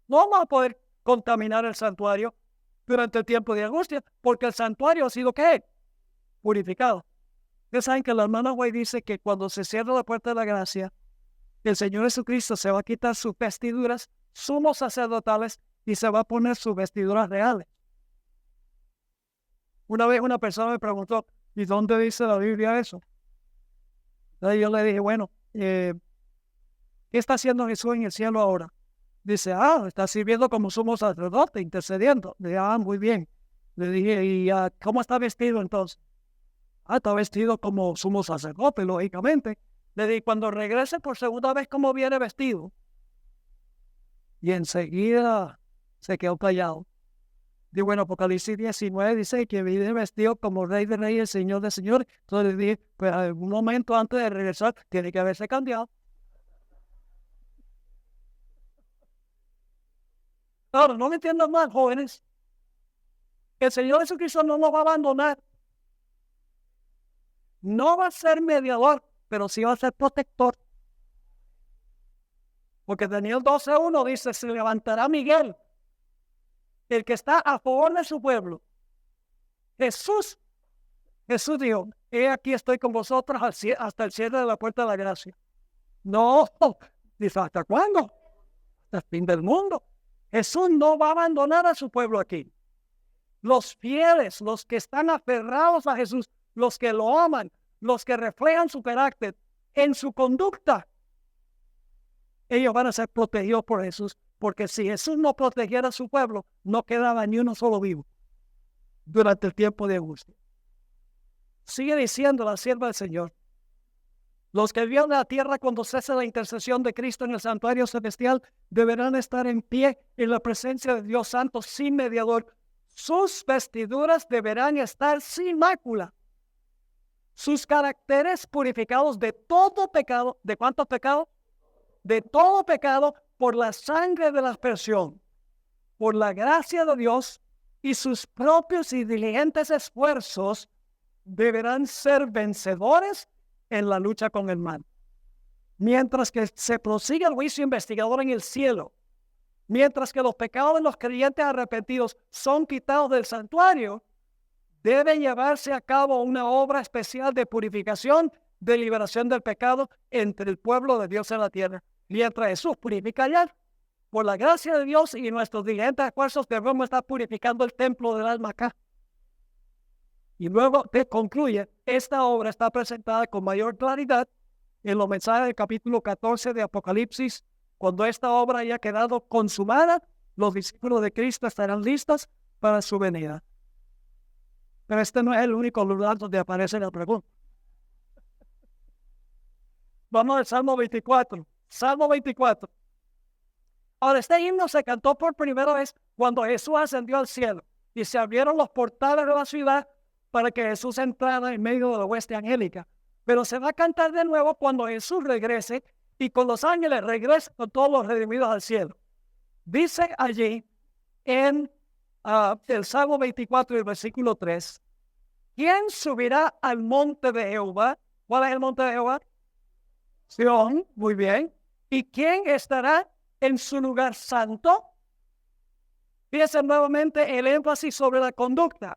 No vamos a poder contaminar el santuario durante el tiempo de angustia, porque el santuario ha sido ¿qué? Purificado. Ustedes saben que la hermana White dice que cuando se cierra la puerta de la gracia, el Señor Jesucristo se va a quitar sus vestiduras sumos sacerdotales y se va a poner sus vestiduras reales. Una vez una persona me preguntó, ¿y dónde dice la Biblia eso? Entonces yo le dije, bueno, ¿qué está haciendo Jesús en el cielo ahora? Dice, está sirviendo como sumo sacerdote, intercediendo. Le dije, muy bien. Le dije, ¿y cómo está vestido entonces? Está vestido como sumo sacerdote, lógicamente. Le dije, cuando regrese por segunda vez, ¿cómo viene vestido? Y enseguida se quedó callado. Digo, bueno, Apocalipsis 19 dice que viene vestido como rey de reyes, señor de señores. Entonces le dije, pues algún momento antes de regresar, tiene que haberse cambiado. Ahora, no me entiendan mal, jóvenes. El Señor Jesucristo no nos va a abandonar. No va a ser mediador, pero sí va a ser protector. Porque Daniel 12:1 dice, se levantará Miguel, el que está a favor de su pueblo. Jesús dijo, he aquí estoy con vosotros hasta el cierre de la puerta de la gracia. No, dice, ¿hasta cuándo? Hasta el fin del mundo. Jesús no va a abandonar a su pueblo aquí. Los fieles, los que están aferrados a Jesús, los que lo aman, los que reflejan su carácter en su conducta, ellos van a ser protegidos por Jesús, porque si Jesús no protegiera a su pueblo, no quedaba ni uno solo vivo durante el tiempo de angustia. Sigue diciendo la sierva del Señor: los que vieron la tierra cuando cese la intercesión de Cristo en el santuario celestial deberán estar en pie en la presencia de Dios Santo sin mediador. Sus vestiduras deberán estar sin mácula. Sus caracteres purificados de todo pecado. ¿De cuántos pecados? De todo pecado por la sangre de la aspersión, por la gracia de Dios, y sus propios y diligentes esfuerzos deberán ser vencedores en la lucha con el mal. Mientras que se prosigue el juicio investigador en el cielo, mientras que los pecados de los creyentes arrepentidos son quitados del santuario, debe llevarse a cabo una obra especial de purificación, de liberación del pecado entre el pueblo de Dios en la tierra. Mientras Jesús purifica allá, por la gracia de Dios y nuestros diligentes esfuerzos, debemos estar purificando el templo del alma acá. Y luego te concluye: esta obra está presentada con mayor claridad en los mensajes del capítulo 14 de Apocalipsis. Cuando esta obra haya quedado consumada, los discípulos de Cristo estarán listos para su venida. Pero este no es el único lugar donde aparece la pregunta. Vamos al Salmo 24. Salmo 24. Ahora, este himno se cantó por primera vez cuando Jesús ascendió al cielo y se abrieron los portales de la ciudad para que Jesús entrara en medio de la hueste angélica. Pero se va a cantar de nuevo cuando Jesús regrese y con los ángeles regrese con todos los redimidos al cielo. Dice allí en el Salmo 24 y el versículo 3: ¿quién subirá al monte de Jehová? ¿Cuál es el monte de Jehová? Sión, muy bien. ¿Y quién estará en su lugar santo? Fíjense nuevamente el énfasis sobre la conducta.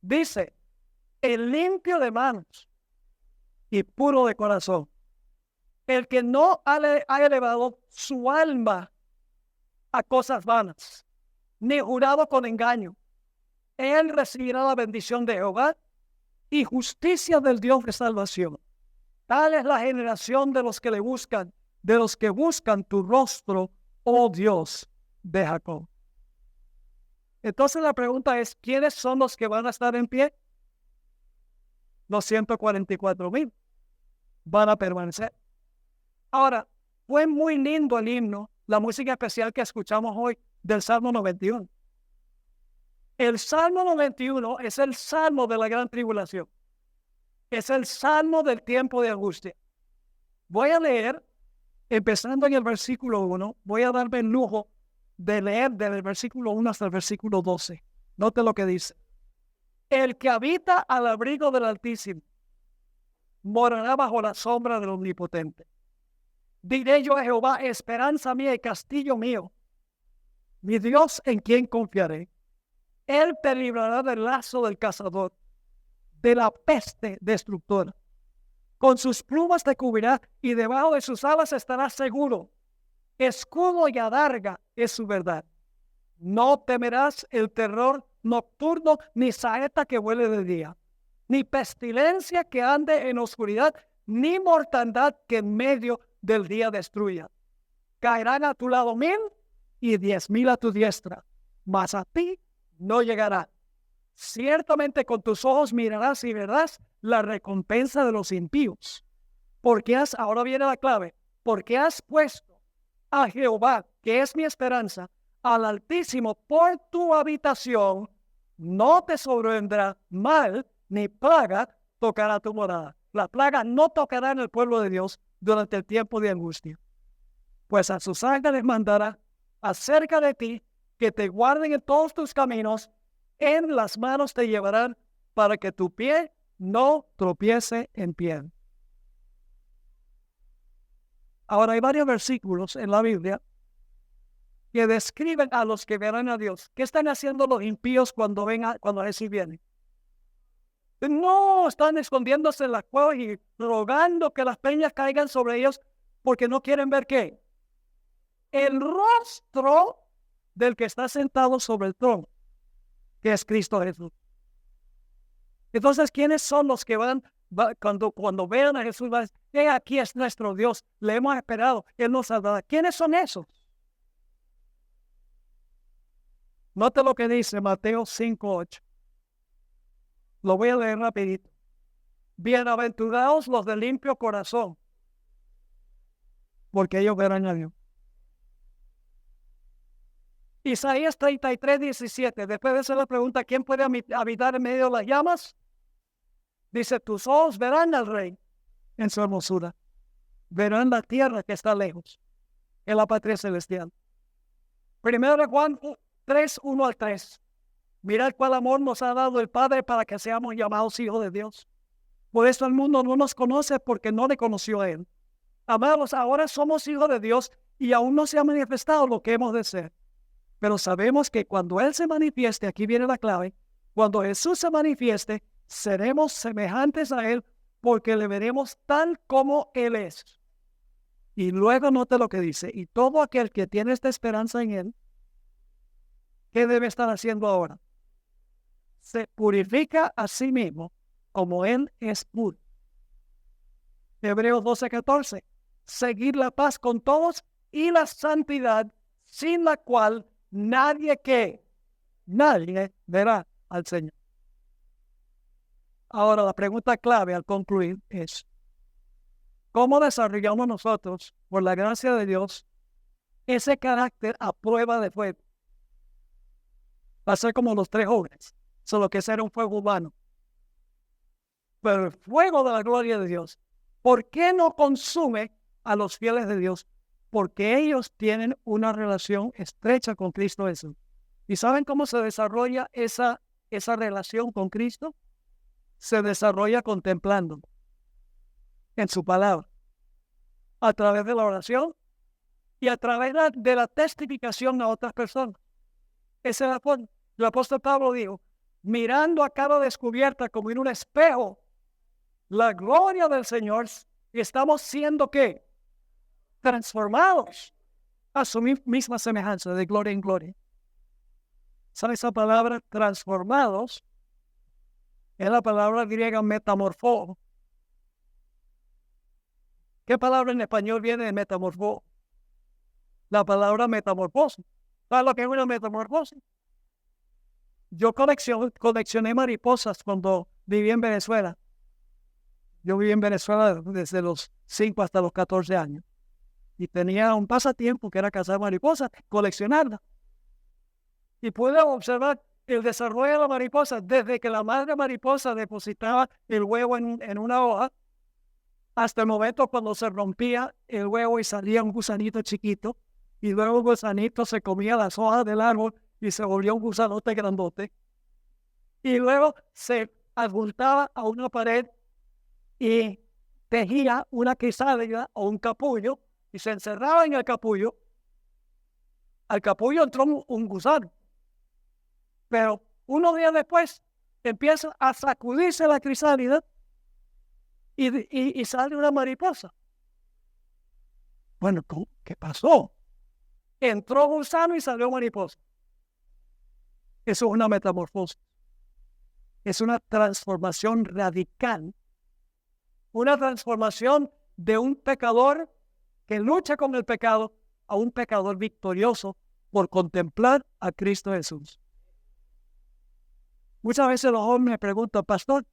Dice: el limpio de manos y puro de corazón, el que no ha elevado su alma a cosas vanas, ni jurado con engaño. Él recibirá la bendición de Jehová y justicia del Dios de salvación. Tal es la generación de los que le buscan, de los que buscan tu rostro, oh Dios de Jacob. Entonces la pregunta es: ¿quiénes son los que van a estar en pie? Los 144,000 van a permanecer. Ahora, fue muy lindo el himno, la música especial que escuchamos hoy del Salmo 91. El Salmo 91 es el Salmo de la gran tribulación. Es el Salmo del tiempo de angustia. Voy a leer, empezando en el versículo 1, voy a darme el lujo de leer desde el versículo 1 hasta el versículo 12. Note lo que dice: el que habita al abrigo del Altísimo morará bajo la sombra del Omnipotente. Diré yo a Jehová: esperanza mía y castillo mío, mi Dios en quien confiaré. Él te librará del lazo del cazador, de la peste destructora. Con sus plumas te cubrirá y debajo de sus alas estarás seguro. Escudo y adarga es su verdad. No temerás el terror nocturno, ni saeta que vuele de día, ni pestilencia que ande en oscuridad, ni mortandad que en medio del día destruya. Caerán a tu lado 1,000 y 10,000 a tu diestra, mas a ti no llegará. Ciertamente con tus ojos mirarás y verás la recompensa de los impíos. Porque ahora viene la clave, porque has puesto a Jehová, que es mi esperanza, al Altísimo por tu habitación, no te sobrevendrá mal, ni plaga tocará tu morada. La plaga no tocará en el pueblo de Dios durante el tiempo de angustia. Pues a sus ángeles mandará acerca de ti, que te guarden en todos tus caminos, en las manos te llevarán, para que tu pie no tropiece en piedra. Ahora hay varios versículos en la Biblia que describen a los que verán a Dios. ¿Qué están haciendo los impíos cuando Jesús viene? No, están escondiéndose en las cuevas y rogando que las peñas caigan sobre ellos porque no quieren ver ¿qué? El rostro del que está sentado sobre el trono, que es Cristo Jesús. Entonces, ¿quiénes son los que van cuando vean a Jesús, va a decir, aquí es nuestro Dios, le hemos esperado, Él nos salvará. ¿Quiénes son esos? Note lo que dice Mateo 5:8. Lo voy a leer rapidito. Bienaventurados los de limpio corazón, porque ellos verán a Dios. Isaías 33:17. Después de hacer la pregunta, ¿quién puede habitar en medio de las llamas? Dice, tus ojos verán al Rey en su hermosura. Verán la tierra que está lejos, en la patria celestial. Primero de Juan 3:1-3. Mirad cuál amor nos ha dado el Padre para que seamos llamados hijos de Dios. Por eso el mundo no nos conoce, porque no le conoció a Él. Amados, ahora somos hijos de Dios y aún no se ha manifestado lo que hemos de ser. Pero sabemos que cuando Él se manifieste, aquí viene la clave, cuando Jesús se manifieste, seremos semejantes a Él, porque le veremos tal como Él es. Y luego note lo que dice, y todo aquel que tiene esta esperanza en Él, ¿qué debe estar haciendo ahora? Se purifica a sí mismo como Él es puro. Hebreos 12:14. Seguir la paz con todos y la santidad, sin la cual nadie verá al Señor. Ahora, la pregunta clave al concluir es, ¿cómo desarrollamos nosotros, por la gracia de Dios, ese carácter a prueba de fuego? Va a ser como los 3 jóvenes, solo que ese era un fuego humano. Pero el fuego de la gloria de Dios, ¿por qué no consume a los fieles de Dios? Porque ellos tienen una relación estrecha con Cristo Jesús. ¿Y saben cómo se desarrolla esa relación con Cristo? Se desarrolla contemplando en su palabra, a través de la oración y a través de la testificación a otras personas. Ese es el apóstol Pablo dijo, mirando a cara descubierta como en un espejo la gloria del Señor, y estamos siendo ¿qué? Transformados a su misma semejanza, de gloria en gloria. ¿Sabe esa palabra transformados? Es la palabra griega metamorfo. ¿Qué palabra en español viene de metamorfo? La palabra metamorfosis. ¿Sabes lo que es una metamorfosis? Yo coleccioné mariposas cuando viví en Venezuela. Yo viví en Venezuela desde los 5 hasta los 14 años. Y tenía un pasatiempo que era cazar mariposas, coleccionarlas. Y pude observar el desarrollo de la mariposa desde que la madre mariposa depositaba el huevo en una hoja hasta el momento cuando se rompía el huevo y salía un gusanito chiquito. Y luego el gusanito se comía las hojas del árbol y se volvió un gusanote grandote. Y luego se adjuntaba a una pared y tejía una crisálida o un capullo y se encerraba en el capullo. Al capullo entró un gusano. Pero unos días después empieza a sacudirse la crisálida y sale una mariposa. Bueno, ¿qué pasó? Entró gusano y salió mariposa. Eso es una metamorfosis. Es una transformación radical. Una transformación de un pecador que lucha con el pecado a un pecador victorioso por contemplar a Cristo Jesús. Muchas veces los jóvenes me preguntan, pastor,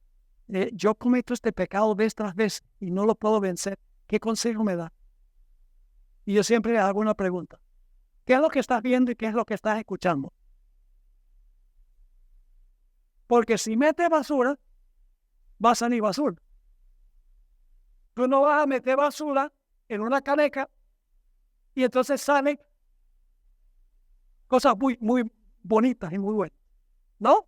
yo cometo este pecado vez tras vez y no lo puedo vencer. ¿Qué consejo me da? Y yo siempre hago una pregunta. ¿Qué es lo que estás viendo y qué es lo que estás escuchando? Porque si metes basura, va a salir basura. Tú no vas a meter basura en una caneca y entonces salen cosas muy bonitas y muy buenas. ¿No?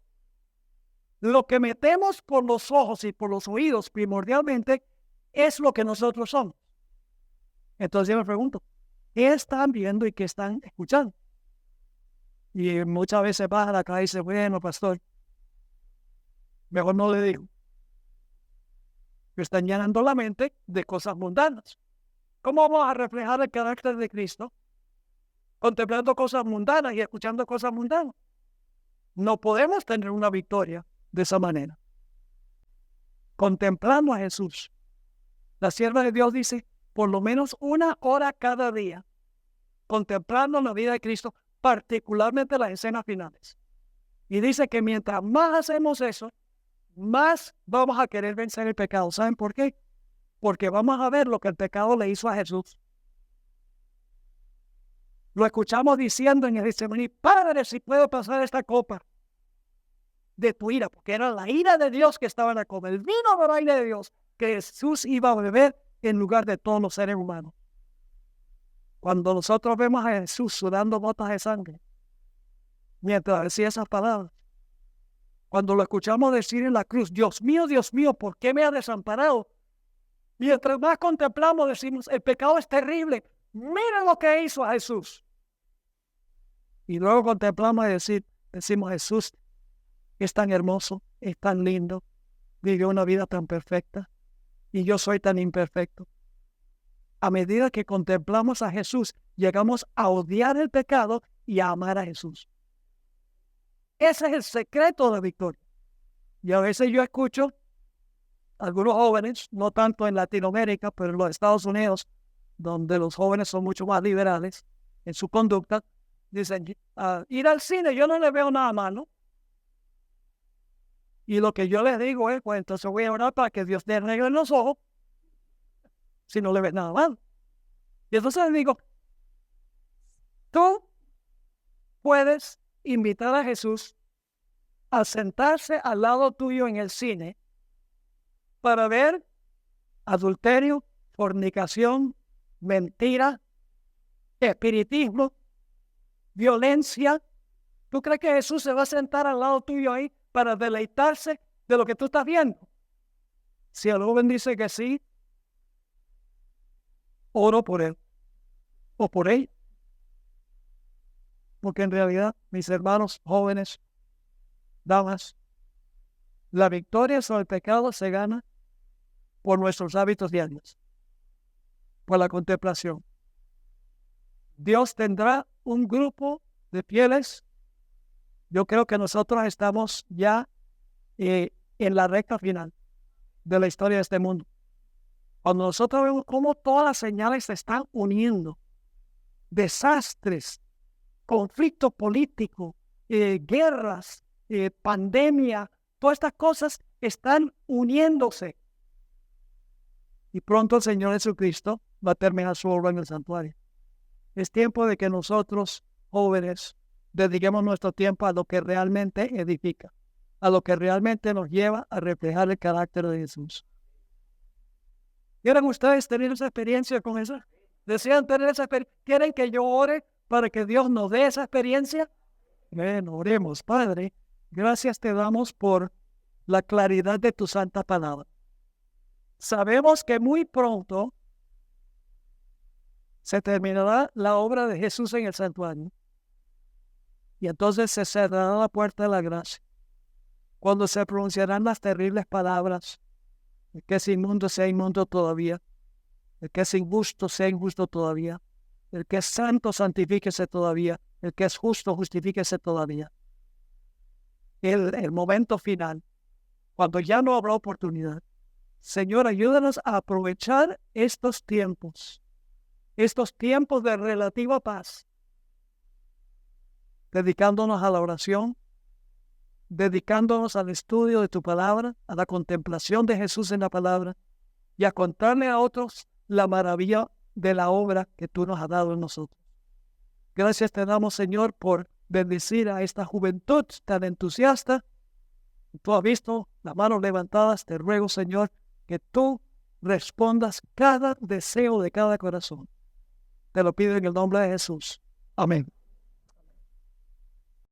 Lo que metemos por los ojos y por los oídos primordialmente es lo que nosotros somos. Entonces yo me pregunto, ¿qué están viendo y qué están escuchando? Y muchas veces baja la cabeza y dice, bueno, pastor, mejor no le digo. Que están llenando la mente de cosas mundanas. ¿Cómo vamos a reflejar el carácter de Cristo? Contemplando cosas mundanas y escuchando cosas mundanas. No podemos tener una victoria de esa manera. contemplando a Jesús. La sierva de Dios dice, por lo menos 1 hora cada día, contemplando la vida de Cristo, particularmente las escenas finales. Y dice que mientras más hacemos eso, más vamos a querer vencer el pecado. ¿Saben por qué? Porque vamos a ver lo que el pecado le hizo a Jesús. Lo escuchamos diciendo en el Getsemaní, Padre, si puedo pasar esta copa de tu ira, porque era la ira de Dios que estaba en la copa, el vino de la ira de Dios que Jesús iba a beber en lugar de todos los seres humanos. Cuando nosotros vemos a Jesús sudando gotas de sangre, mientras decía esas palabras, cuando lo escuchamos decir en la cruz, Dios mío, ¿por qué me has desamparado? Mientras más contemplamos, decimos, el pecado es terrible. Mira lo que hizo a Jesús. Y luego contemplamos y decimos, Jesús es tan hermoso, es tan lindo, vivió una vida tan perfecta y yo soy tan imperfecto. A medida que contemplamos a Jesús, llegamos a odiar el pecado y a amar a Jesús. Ese es el secreto de la victoria. Y a veces yo escucho a algunos jóvenes, no tanto en Latinoamérica, pero en los Estados Unidos, donde los jóvenes son mucho más liberales en su conducta, dicen, ir al cine yo no le veo nada malo. Y lo que yo les digo es, pues entonces voy a orar para que Dios te arregle los ojos, si no le ves nada malo. Y entonces les digo, tú puedes invitar a Jesús a sentarse al lado tuyo en el cine para ver adulterio, fornicación, mentira, espiritismo, violencia. ¿Tú crees que Jesús se va a sentar al lado tuyo ahí para deleitarse de lo que tú estás viendo? Si el joven dice que sí, oro por él o por ella. Porque en realidad, mis hermanos jóvenes, damas, la victoria sobre el pecado se gana por nuestros hábitos diarios, por la contemplación. Dios tendrá un grupo de fieles. Yo creo que nosotros estamos ya en la recta final de la historia de este mundo. Cuando nosotros vemos cómo todas las señales se están uniendo, desastres, conflicto político, guerras, pandemia, todas estas cosas están uniéndose. Y pronto el Señor Jesucristo va a terminar su obra en el santuario. Es tiempo de que nosotros, jóvenes, dediquemos nuestro tiempo a lo que realmente edifica, a lo que realmente nos lleva a reflejar el carácter de Jesús. ¿Quieren ustedes tener esa experiencia con eso? ¿Desean tener esa experiencia? ¿Quieren que yo ore para que Dios nos dé esa experiencia? Bueno, oremos. Padre, gracias te damos por la claridad de tu santa palabra. Sabemos que muy pronto se terminará la obra de Jesús en el santuario. Y entonces se cerrará la puerta de la gracia. Cuando se pronunciarán las terribles palabras, el que es inmundo sea inmundo todavía, el que es injusto sea injusto todavía, el que es santo santifíquese todavía, el que es justo justifíquese todavía. El momento final, cuando ya no habrá oportunidad. Señor, ayúdanos a aprovechar estos tiempos de relativa paz, dedicándonos a la oración, dedicándonos al estudio de tu palabra, a la contemplación de Jesús en la palabra y a contarle a otros la maravilla de la obra que tú nos has dado en nosotros. Gracias te damos, Señor, por bendecir a esta juventud tan entusiasta. Tú has visto las manos levantadas, te ruego, Señor, que tú respondas cada deseo de cada corazón. Te lo pido en el nombre de Jesús. Amén.